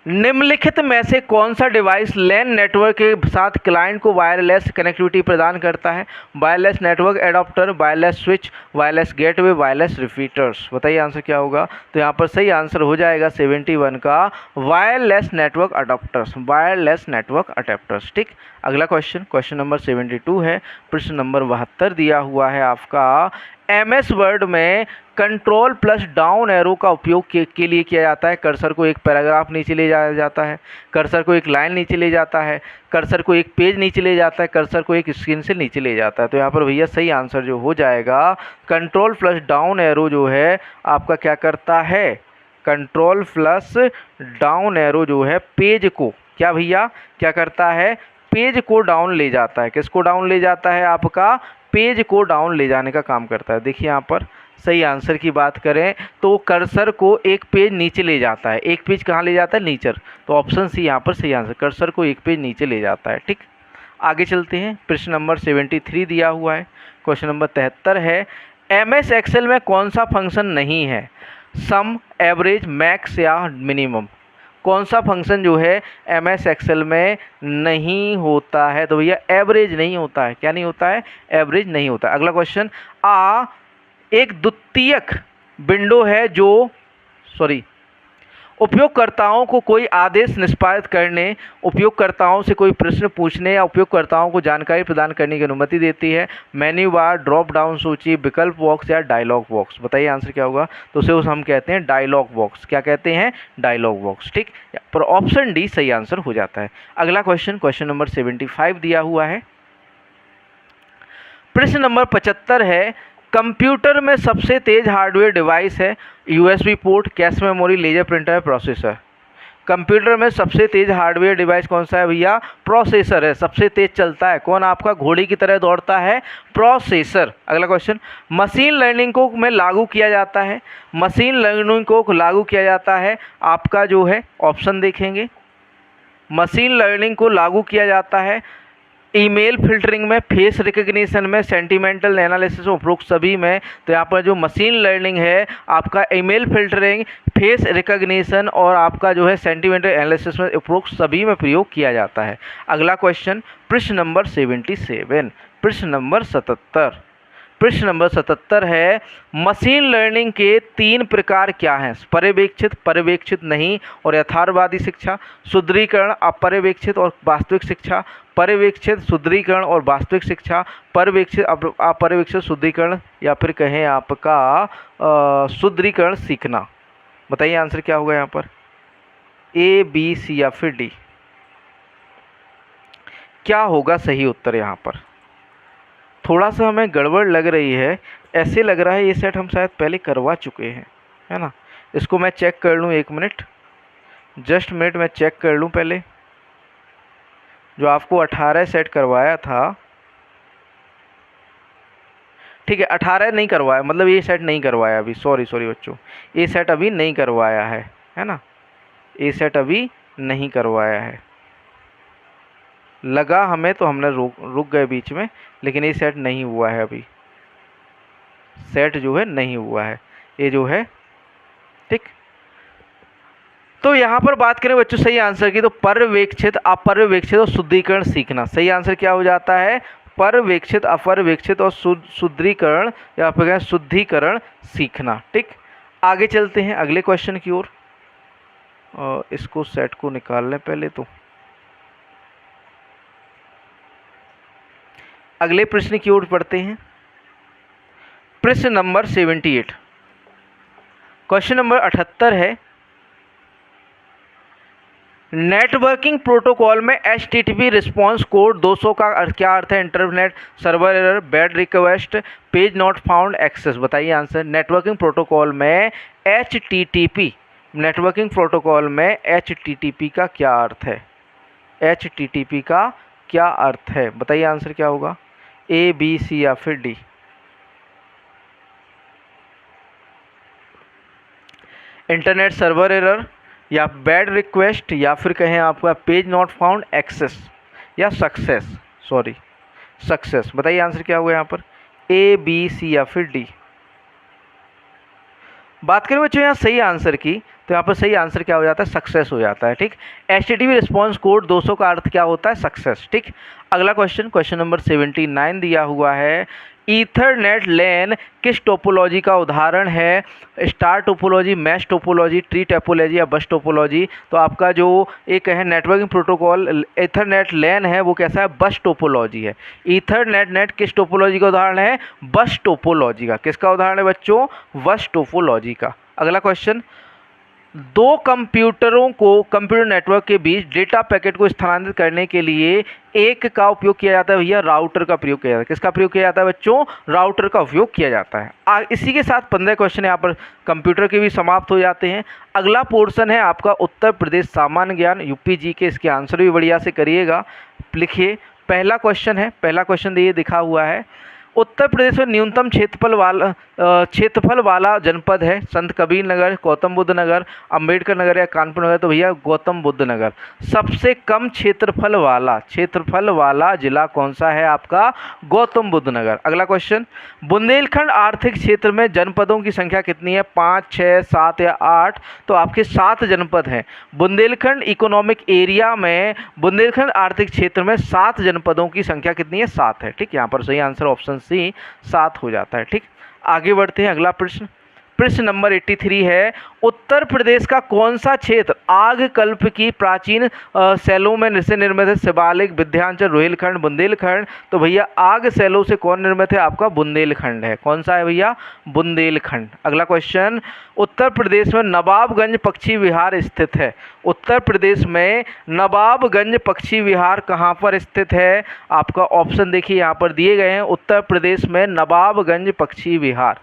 निम्नलिखित में से कौन सा डिवाइस लैन नेटवर्क के साथ क्लाइंट को वायरलेस कनेक्टिविटी प्रदान करता है, wireless network adapter, wireless switch, wireless gateway, wireless repeaters. बताइए आंसर क्या होगा। तो यहाँ पर सही आंसर हो जाएगा 71 का wireless network adapters, wireless network adapters. ठीक, अगला क्वेश्चन, क्वेश्चन नंबर 72 है, प्रश्न नंबर 72 दिया हुआ है आपका, MS वर्ड में Ctrl+डाउन एरो का उपयोग के लिए किया जाता है। कर्सर को एक पैराग्राफ नीचे ले जाया जाता है, कर्सर को एक लाइन नीचे ले जाता है, कर्सर को एक पेज नीचे ले जाता है, कर्सर को एक स्क्रीन से नीचे ले जाता है। तो यहाँ पर भैया सही आंसर जो हो जाएगा, Ctrl+डाउन एरो जो है आपका क्या करता है, Ctrl+डाउन एरो जो है पेज को क्या भैया क्या करता है, पेज को डाउन ले जाता है। किसको डाउन ले जाता है, आपका पेज को डाउन ले जाने का काम करता है। देखिए यहाँ पर सही आंसर की बात करें तो कर्सर को एक पेज नीचे ले जाता है। एक पेज कहाँ ले जाता है, नीचे। तो ऑप्शन सी यहाँ पर सही आंसर, कर्सर को एक पेज नीचे ले जाता है। ठीक, आगे चलते हैं। प्रश्न नंबर 73 दिया हुआ है, क्वेश्चन नंबर 73 है, MS एक्सेल में कौन सा फंक्शन नहीं है, सम, एवरेज, मैक्स या मिनिमम। कौन सा फंक्शन जो है MS एक्सेल में नहीं होता है, तो भैया एवरेज नहीं होता है। क्या नहीं होता है, एवरेज नहीं होता। अगला क्वेश्चन, एक द्वितीयक विंडो है जो उपयोगकर्ताओं को कोई आदेश निष्पादित करने, उपयोगकर्ताओं से कोई प्रश्न पूछने या उपयोगकर्ताओं को जानकारी प्रदान करने की अनुमति देती है। मेन्यू बार, ड्रॉप डाउन सूची, विकल्प बॉक्स या डायलॉग बॉक्स। बताइए आंसर क्या होगा। तो उसे हम कहते हैं डायलॉग बॉक्स। क्या कहते हैं, डायलॉग बॉक्स। ठीक, पर ऑप्शन डी सही आंसर हो जाता है। अगला क्वेश्चन, क्वेश्चन नंबर 75 दिया हुआ है, प्रश्न नंबर 75 है, कंप्यूटर में सबसे तेज हार्डवेयर डिवाइस है USB port, cache memory, laser printer, processor. Computer में सबसे तेज हार्डवेयर डिवाइस कौन सा है भैया, प्रोसेसर है। सबसे तेज चलता है कौन, आपका घोड़े की तरह दौड़ता है, प्रोसेसर। अगला क्वेश्चन, मशीन लर्निंग को में लागू किया जाता है, मशीन लर्निंग को लागू किया जाता है आपका जो है ऑप्शन देखेंगे, मशीन लर्निंग को लागू किया जाता है ईमेल फिल्टरिंग में, फेस रिकग्निशन में, सेंटिमेंटल एनालिसिस, उपरोक्त सभी में। तो यहाँ पर जो मशीन लर्निंग है आपका ईमेल फिल्टरिंग, फेस रिकग्निशन और आपका जो है सेंटिमेंटल एनालिसिस में, उपरोक्त सभी में प्रयोग किया जाता है। अगला क्वेश्चन प्रश्न नंबर 77, प्रश्न नंबर 77, प्रश्न नंबर 77 है मशीन लर्निंग के 3 प्रकार क्या हैं? पर्यवेक्षित, पर्यवेक्षित नहीं और यथार्थवादी शिक्षा, सुदृढ़ीकरण, अपर्यवेक्षित और वास्तविक शिक्षा, पर्यवेक्षित, सुदृढ़ीकरण और वास्तविक शिक्षा, पर्यवेक्षित, अपर्यवेक्षित, सुदृढ़ीकरण या फिर कहें आपका सुदृढ़ीकरण सीखना। बताइए आंसर क्या होगा यहाँ पर, ए, बी, सी या फिर डी? क्या होगा सही उत्तर यहाँ पर? थोड़ा सा हमें गड़बड़ लग रही है, ऐसे लग रहा है ये सेट हम शायद पहले करवा चुके हैं, है ना। इसको मैं चेक कर लूँ, 1 मिनट, जस्ट मिनट, मैं चेक कर लूँ पहले। जो आपको 18 सेट करवाया था, ठीक है, 18 नहीं करवाया, मतलब ये सेट नहीं करवाया अभी, सॉरी बच्चों, ये सेट अभी नहीं करवाया है ना, ये सेट अभी नहीं करवाया है। लगा हमें तो हमने रुक गए बीच में, लेकिन ये सेट नहीं हुआ है अभी, सेट जो है नहीं हुआ है ये जो है, ठीक। तो यहाँ पर बात करें बच्चों सही आंसर की, तो पर्यवेक्षित, अपर्यवेक्षित और शुद्धिकरण सीखना। सही आंसर क्या हो जाता है? पर्यवेक्षित, अपर्यवेक्षित और शुद्धिकरण या फिर शुद्धिकरण सीखना, ठीक। आगे चलते हैं अगले क्वेश्चन की ओर, इसको सेट को निकाल लें पहले। तो अगले प्रश्न की ओर पढ़ते हैं, प्रश्न नंबर 78, क्वेश्चन नंबर 78 है नेटवर्किंग प्रोटोकॉल में HTTP रिस्पांस कोड 200 का क्या अर्थ है? Internet server error, bad request, page not found, access. बताइए आंसर। नेटवर्किंग प्रोटोकॉल में HTTP, नेटवर्किंग प्रोटोकॉल में HTTP का क्या अर्थ है? HTTP का क्या अर्थ है? बताइए आंसर क्या होगा, ए, बी, सी या फिर डी? इंटरनेट सर्वर एरर या बैड रिक्वेस्ट या फिर कहें आपका पेज नॉट फाउंड, एक्सेस या सक्सेस, सॉरी सक्सेस। बताइए आंसर क्या होगा यहाँ पर, ए, बी, सी या फिर डी? बात करें बच्चों यहाँ सही आंसर की, तो यहाँ पर सही आंसर क्या हो जाता है? सक्सेस हो जाता है, ठीक। HTTP रिस्पांस कोड 200 का अर्थ क्या होता है? सक्सेस, ठीक। अगला क्वेश्चन, क्वेश्चन नंबर 79 दिया हुआ है ईथरनेट लैन किस टोपोलॉजी का उदाहरण है? Star topology, mesh topology, tree topology या बस टोपोलॉजी? तो आपका जो एक है नेटवर्किंग प्रोटोकॉल ईथरनेट लैन है वो कैसा है? बस टोपोलॉजी है। ईथरनेट नेट किस टोपोलॉजी का उदाहरण है? बस टोपोलॉजी का। किसका उदाहरण है बच्चों? बस टोपोलॉजी का। अगला क्वेश्चन, दो कंप्यूटरों को कंप्यूटर नेटवर्क के बीच डेटा पैकेट को स्थानांतरित करने के लिए एक का उपयोग किया जाता है भैया, राउटर का प्रयोग किया जाता है। किसका प्रयोग किया जाता है बच्चों? राउटर का उपयोग किया जाता है। इसी के साथ 15 क्वेश्चन यहाँ पर कंप्यूटर के भी समाप्त हो जाते हैं। अगला पोर्शन है आपका उत्तर प्रदेश सामान्य ज्ञान, यूपी जी के। इसके आंसर भी बढ़िया से करिएगा, लिखिए। पहला क्वेश्चन है, पहला क्वेश्चन ये दिखा हुआ है, उत्तर प्रदेश में न्यूनतम क्षेत्रफल वाला जनपद है? संत कबीर नगर, गौतम बुद्ध नगर, अंबेडकर नगर या कानपुर नगर? तो भैया गौतम बुद्ध नगर। सबसे कम क्षेत्रफल वाला जिला कौन सा है आपका? गौतम बुद्ध नगर। अगला क्वेश्चन, बुंदेलखंड आर्थिक क्षेत्र में जनपदों की संख्या कितनी है? 5, 6, 7 या 8? तो आपके 7 जनपद हैं। बुंदेलखंड इकोनॉमिक एरिया में, बुंदेलखंड आर्थिक क्षेत्र में 7 जनपदों की संख्या कितनी है? 7 है, ठीक। यहाँ पर सही आंसर ऑप्शन सी 7 हो जाता है, ठीक। आगे बढ़ते हैं, अगला प्रश्न, प्रश्न नंबर 83 है उत्तर प्रदेश का कौन सा क्षेत्र आग कल्प की प्राचीन शैलों में से निर्मित है? शिवालिक, विंध्याचल, रोहिलखंड, बुंदेलखंड? तो भैया आग शैलों से कौन निर्मित है? आपका बुंदेलखंड है। कौन सा है भैया? बुंदेलखंड। अगला क्वेश्चन, उत्तर प्रदेश में नवाबगंज पक्षी विहार स्थित है? उत्तर प्रदेश में नवाबगंज पक्षी विहार कहाँ पर स्थित है? आपका ऑप्शन देखिए यहाँ पर दिए गए हैं। उत्तर प्रदेश में नवाबगंज पक्षी विहार,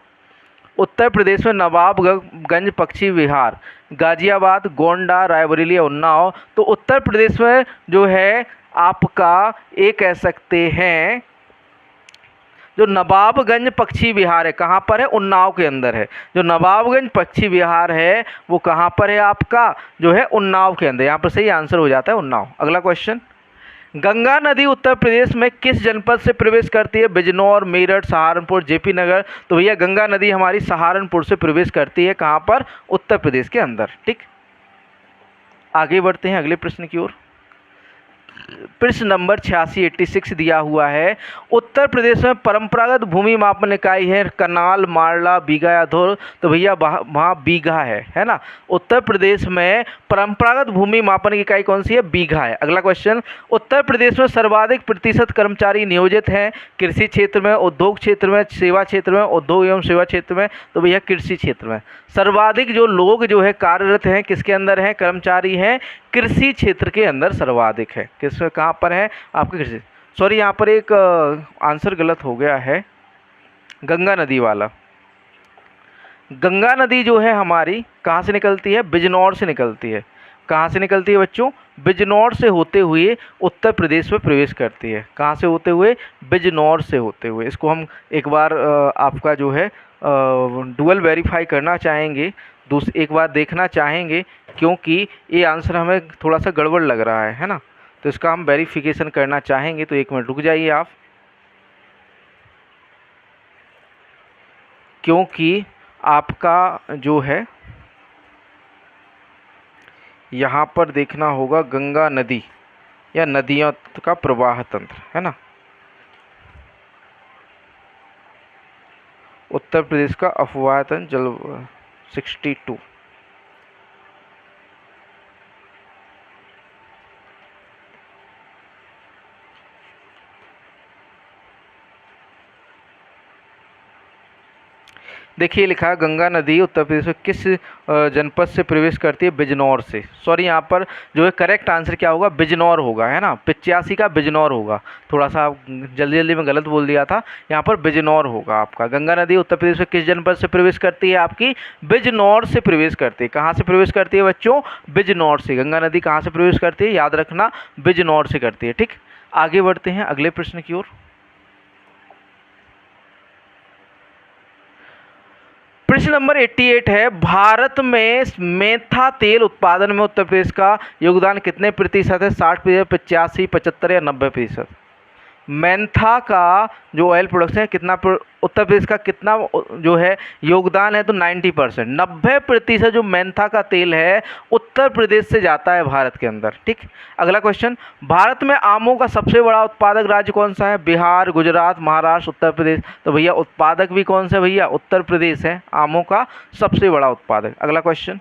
उत्तर प्रदेश में नवाबगंज पक्षी विहार गाजियाबाद, गोंडा, रायबरेली, उन्नाव? तो उत्तर प्रदेश में जो है आपका ये कह सकते हैं जो नवाबगंज पक्षी विहार है, कहाँ पर है? उन्नाव के अंदर है। जो नवाबगंज पक्षी विहार है वो कहाँ पर है? आपका जो है उन्नाव के अंदर। यहाँ पर सही आंसर हो जाता है उन्नाव। अगला क्वेश्चन, गंगा नदी उत्तर प्रदेश में किस जनपद से प्रवेश करती है? बिजनौर, मेरठ, सहारनपुर, जेपी नगर। तो भैया गंगा नदी हमारी सहारनपुर से प्रवेश करती है। कहाँ पर? उत्तर प्रदेश के अंदर। ठीक, आगे बढ़ते हैं अगले प्रश्न की ओर। प्रश्न नंबर 86 दिया हुआ है, उत्तर प्रदेश में परंपरागत भूमि मापन इकाई है कनाल, मारला, बीघा या धुर। तो भैया वहाँ बीघा है ना। उत्तर प्रदेश में परंपरागत भूमि मापन की इकाई कौन सी है? बीघा है। अगला क्वेश्चन, उत्तर प्रदेश में सर्वाधिक प्रतिशत कर्मचारी नियोजित हैं कृषि क्षेत्र में, उद्योग क्षेत्र में, सेवा क्षेत्र में, उद्योग एवं सेवा क्षेत्र में। तो भैया कृषि क्षेत्र में सर्वाधिक जो लोग जो है कार्यरत हैं किसके अंदर हैं? कर्मचारी हैं कृषि क्षेत्र के अंदर सर्वाधिक है। किस कहाँ पर है? आपके कृषि, सॉरी यहाँ पर एक आंसर गलत हो गया है, गंगा नदी वाला। गंगा नदी जो है हमारी कहाँ से निकलती है? बिजनौर से निकलती है। कहाँ से निकलती है बच्चों? बिजनौर से होते हुए उत्तर प्रदेश में प्रवेश करती है। कहाँ से होते हुए? बिजनौर से होते हुए। इसको हम एक बार आपका जो है डुअल वेरीफाई करना चाहेंगे, एक बार देखना चाहेंगे, क्योंकि ये आंसर हमें थोड़ा सा गड़बड़ लग रहा है ना। तो इसका हम वेरिफिकेशन करना चाहेंगे, तो 1 मिनट रुक जाइए आप, क्योंकि आपका जो है यहाँ पर देखना होगा गंगा नदी या नदियों का प्रवाह तंत्र, है ना। उत्तर प्रदेश का अफवाह तंत्र जल 62। देखिए लिखा है गंगा नदी उत्तर प्रदेश में किस जनपद से प्रवेश करती है? बिजनौर से। सॉरी यहाँ पर जो है करेक्ट आंसर क्या होगा? बिजनौर होगा, है ना। 85 का बिजनौर होगा। थोड़ा सा जल्दी जल्दी में गलत बोल दिया था, यहाँ पर बिजनौर होगा आपका। गंगा नदी उत्तर प्रदेश में किस जनपद से प्रवेश करती है? आपकी बिजनौर से प्रवेश करती है। कहाँ से प्रवेश करती है बच्चों? बिजनौर से। गंगा नदी कहाँ से प्रवेश करती है? याद रखना, बिजनौर से करती है। ठीक, आगे बढ़ते हैं अगले प्रश्न की ओर। प्रश्न नंबर 88 है, भारत में मेथा तेल उत्पादन में उत्तर प्रदेश का योगदान कितने प्रतिशत है? 60%, 85%, 75% या 90%? मेंथा का जो ऑयल प्रोडक्शन है कितना उत्तर प्रदेश का कितना जो है योगदान है? तो 90%, 90% जो मेंथा का तेल है उत्तर प्रदेश से जाता है भारत के अंदर। ठीक, अगला क्वेश्चन, भारत में आमों का सबसे बड़ा उत्पादक राज्य कौन सा है? बिहार, गुजरात, महाराष्ट्र, उत्तर प्रदेश। तो भैया उत्पादक भी कौन सा? भैया उत्तर प्रदेश है आमों का सबसे बड़ा उत्पादक। अगला क्वेश्चन,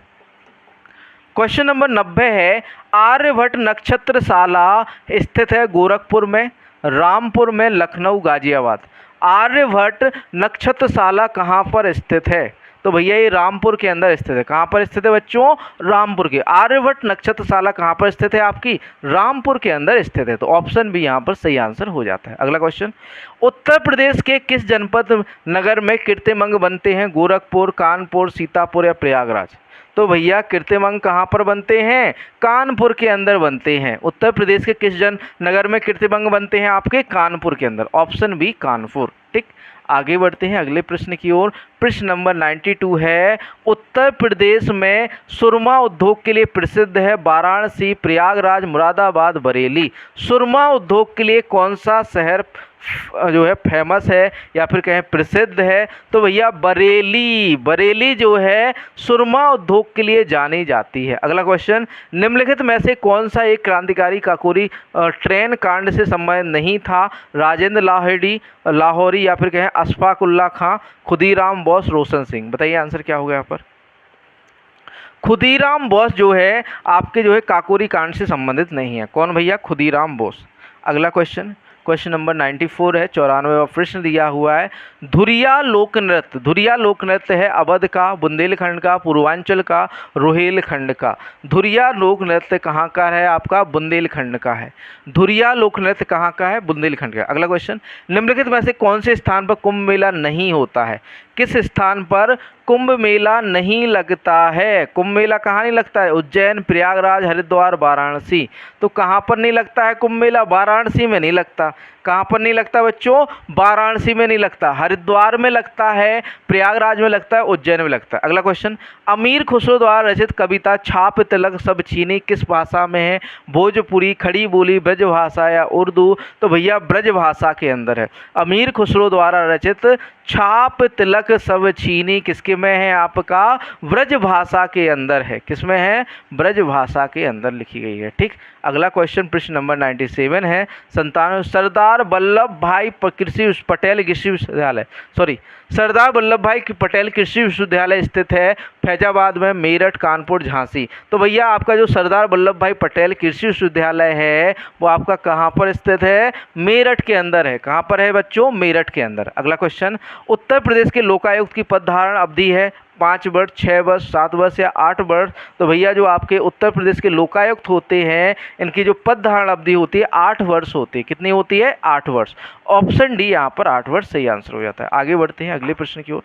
क्वेश्चन नंबर 90 है, आर्यभट्ट नक्षत्रशाला स्थित है गोरखपुर में, रामपुर में, लखनऊ, गाजियाबाद। आर्यभट्ट नक्षत्रशाला कहाँ पर स्थित है? तो भैया ये रामपुर के अंदर स्थित है। कहाँ पर स्थित है बच्चों? रामपुर के। आर्यभट्ट नक्षत्रशाला कहाँ पर स्थित है? आपकी रामपुर के अंदर स्थित है। तो ऑप्शन भी यहाँ पर सही आंसर हो जाता है। अगला क्वेश्चन, उत्तर प्रदेश के किस जनपद नगर में कीर्तिमंग बनते हैं? गोरखपुर, कानपुर, सीतापुर या प्रयागराज? तो भैया कीर्तिमंग कहाँ पर बनते हैं? कानपुर के अंदर बनते हैं। उत्तर प्रदेश के किस नगर में कीर्तिमंग बनते हैं? आपके कानपुर के अंदर। Option B Kanpur. ठीक, आगे बढ़ते हैं अगले प्रश्न की ओर। प्रश्न नंबर 92 है, उत्तर प्रदेश में सुरमा उद्योग के लिए प्रसिद्ध है वाराणसी, प्रयागराज, मुरादाबाद, बरेली। सुरमा उद्योग के लिए कौन सा शहर जो है फेमस है या फिर कहें प्रसिद्ध है? तो भैया बरेली। बरेली जो है सुरमा उद्योग के लिए जानी जाती है। अगला क्वेश्चन, निम्नलिखित में से कौन सा एक क्रांतिकारी काकोरी ट्रेन कांड से संबंधित नहीं था? राजेंद्र लाहौरी या फिर कहें अशफाक उल्ला खां, खुदीराम बोस, रोशन सिंह। बताइए आंसर क्या होगा यहाँ पर? खुदीराम बोस जो है आपके जो है काकोरी कांड से संबंधित नहीं है। कौन भैया? खुदीराम बोस। अगला क्वेश्चन, क्वेश्चन नंबर 94 है, 94वां प्रश्न दिया हुआ है, धुरिया लोक नृत्य। धुरिया लोक नृत्य है अवध का, बुंदेलखंड का, पूर्वांचल का, रोहेलखंड का। धुरिया लोक नृत्य कहाँ का है? आपका बुंदेलखंड का है। धुरिया लोक नृत्य कहाँ का है? बुंदेलखंड का। अगला क्वेश्चन, निम्नलिखित में से कौन से स्थान पर कुंभ मेला नहीं होता है? किस स्थान पर कुंभ मेला नहीं लगता है? कुंभ मेला कहाँ नहीं लगता है? उज्जैन, प्रयागराज, हरिद्वार, वाराणसी। तो कहाँ पर नहीं लगता है कुंभ मेला? वाराणसी में नहीं लगता। कहाँ पर नहीं लगता बच्चों? वाराणसी में नहीं लगता, हरिद्वार में लगता है, प्रयागराज में लगता है, उज्जैन में लगता है। अगला क्वेश्चन, अमीर खुसरो द्वारा रचित कविता छाप तिलक सब चीनी किस भाषा में है? भोजपुरी, खड़ी बोली, ब्रज भाषा या उर्दू? तो भैया ब्रज भाषा के अंदर है। अमीर खुसरो द्वारा रचित छाप तिलक सब चीनी किसके में है? आपका ब्रज भाषा के अंदर है। किसमें है? ब्रज भाषा के अंदर लिखी गई है। ठीक, अगला क्वेश्चन प्रश्न नंबर 97 है। सरदार वल्लभ भाई पटेल कृषि विश्वविद्यालय, सरदार वल्लभ भाई पटेल कृषि विश्वविद्यालय स्थित है फैजाबाद में, मेरठ, कानपुर, झांसी। तो भैया आपका जो सरदार वल्लभ भाई पटेल कृषि विश्वविद्यालय है वो आपका कहाँ पर स्थित है? मेरठ के अंदर है। कहाँ पर है बच्चों? मेरठ के अंदर। अगला क्वेश्चन, उत्तर प्रदेश के लोकायुक्त की पदधारण अवधि है 5 वर्ष, 6 वर्ष, 7 वर्ष या 8 वर्ष? तो भैया जो आपके उत्तर प्रदेश के लोकायुक्त होते हैं इनकी जो पद धारण अवधि होती है 8 वर्ष होती है। कितनी होती है? 8 वर्ष। ऑप्शन डी यहाँ पर 8 वर्ष सही आंसर हो जाता है। आगे बढ़ते हैं अगले प्रश्न की ओर।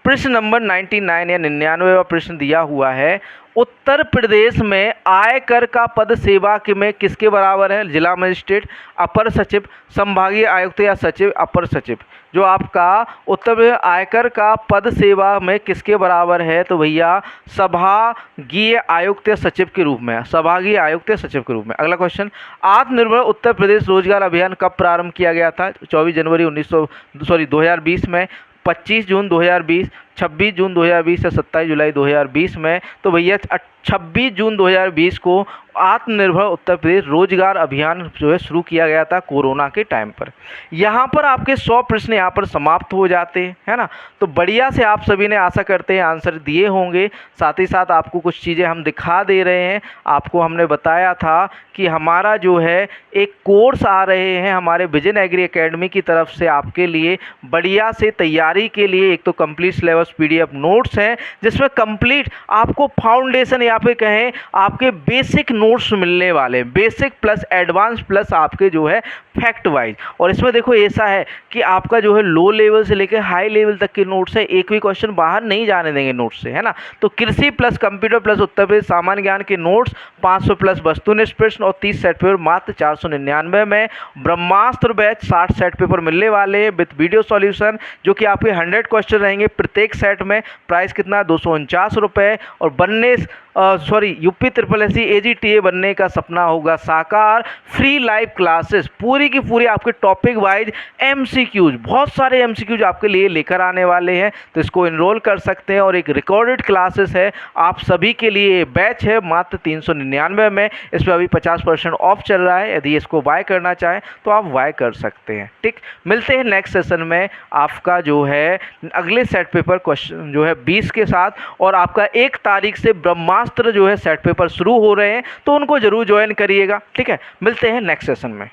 प्रश्न नंबर 99 या 99वां प्रश्न दिया हुआ है, उत्तर प्रदेश में आयकर का पद सेवा में किसके बराबर है? जिला मजिस्ट्रेट, अपर सचिव, संभागीय आयुक्त या सचिव? अपर सचिव। जो आपका उत्तर प्रदेश आयकर का पद सेवा में किसके बराबर है? तो भैया संभागीय आयुक्त या सचिव के रूप में, संभागीय आयुक्त या सचिव के रूप में। अगला क्वेश्चन, आत्मनिर्भर उत्तर प्रदेश रोजगार अभियान कब प्रारंभ किया गया था? 24 जनवरी 2020 में, 25 जून 2020, 26 जून 2020 या 27 जुलाई 2020 में? तो भैया 26 जून 2020 को आत्मनिर्भर उत्तर प्रदेश रोजगार अभियान जो है शुरू किया गया था कोरोना के टाइम पर। यहाँ पर आपके 100 प्रश्न यहाँ पर समाप्त हो जाते हैं, है ना। तो बढ़िया से आप सभी ने आशा करते हैं आंसर दिए होंगे। साथ ही साथ आपको कुछ चीज़ें हम दिखा दे रहे हैं। आपको हमने बताया था कि हमारा जो है एक कोर्स आ रहे हैं हमारे विजन एग्री एकेडमी की तरफ से आपके लिए बढ़िया से तैयारी के लिए। एक तो कंप्लीट सिलेबस PDF नोट्स हैं जिसमें कंप्लीट आपको फाउंडेशन या पे कहें आपके बेसिक नोट्स मिलने वाले, बेसिक प्लस एडवांस प्लस आपके जो है फैक्ट वाइज। और इसमें देखो ऐसा है कि आपका जो है लो लेवल से लेकर हाई लेवल तक के नोट्स है, एक भी क्वेश्चन बाहर नहीं जाने देंगे नोट्स से, है ना। तो कृषि plus computer plus Uttar Pradesh सामान्य ज्ञान के नोट्स 500 प्लस वस्तुनिष्ठ प्रश्न और 30 सेट पेपर मात्र 499 में। ब्रह्मास्त्र बैच 60 सेट पेपर मिलने वाले हैं विथ वीडियो सॉल्यूशन, जो कि आपके 100 क्वेश्चन रहेंगे प्रत्येक सेट में। प्राइस कितना? 249 रुपये। और बनने यूपी SSSC AGTA बनने का सपना होगा साकार। फ्री लाइव क्लासेस पूरी की पूरी आपके टॉपिक वाइज MCQs, बहुत सारे MCQs आपके लिए लेकर आने वाले हैं। तो इसको इनरोल कर सकते हैं। और एक रिकॉर्डेड क्लासेस है आप सभी के लिए, बैच है मात्र 399 में। इस पर अभी 50% ऑफ चल रहा है। यदि इसको बाय करना चाहें तो आप बाय कर सकते हैं। ठीक, मिलते हैं नेक्स्ट सेशन में आपका जो है अगले सेट पेपर क्वेश्चन जो है 20 के साथ। और आपका 1 तारीख से ब्रह्मास्त्र जो है सेट पेपर शुरू हो रहे हैं, तो उनको जरूर ज्वाइन करिएगा। ठीक है, मिलते हैं नेक्स्ट सेशन में।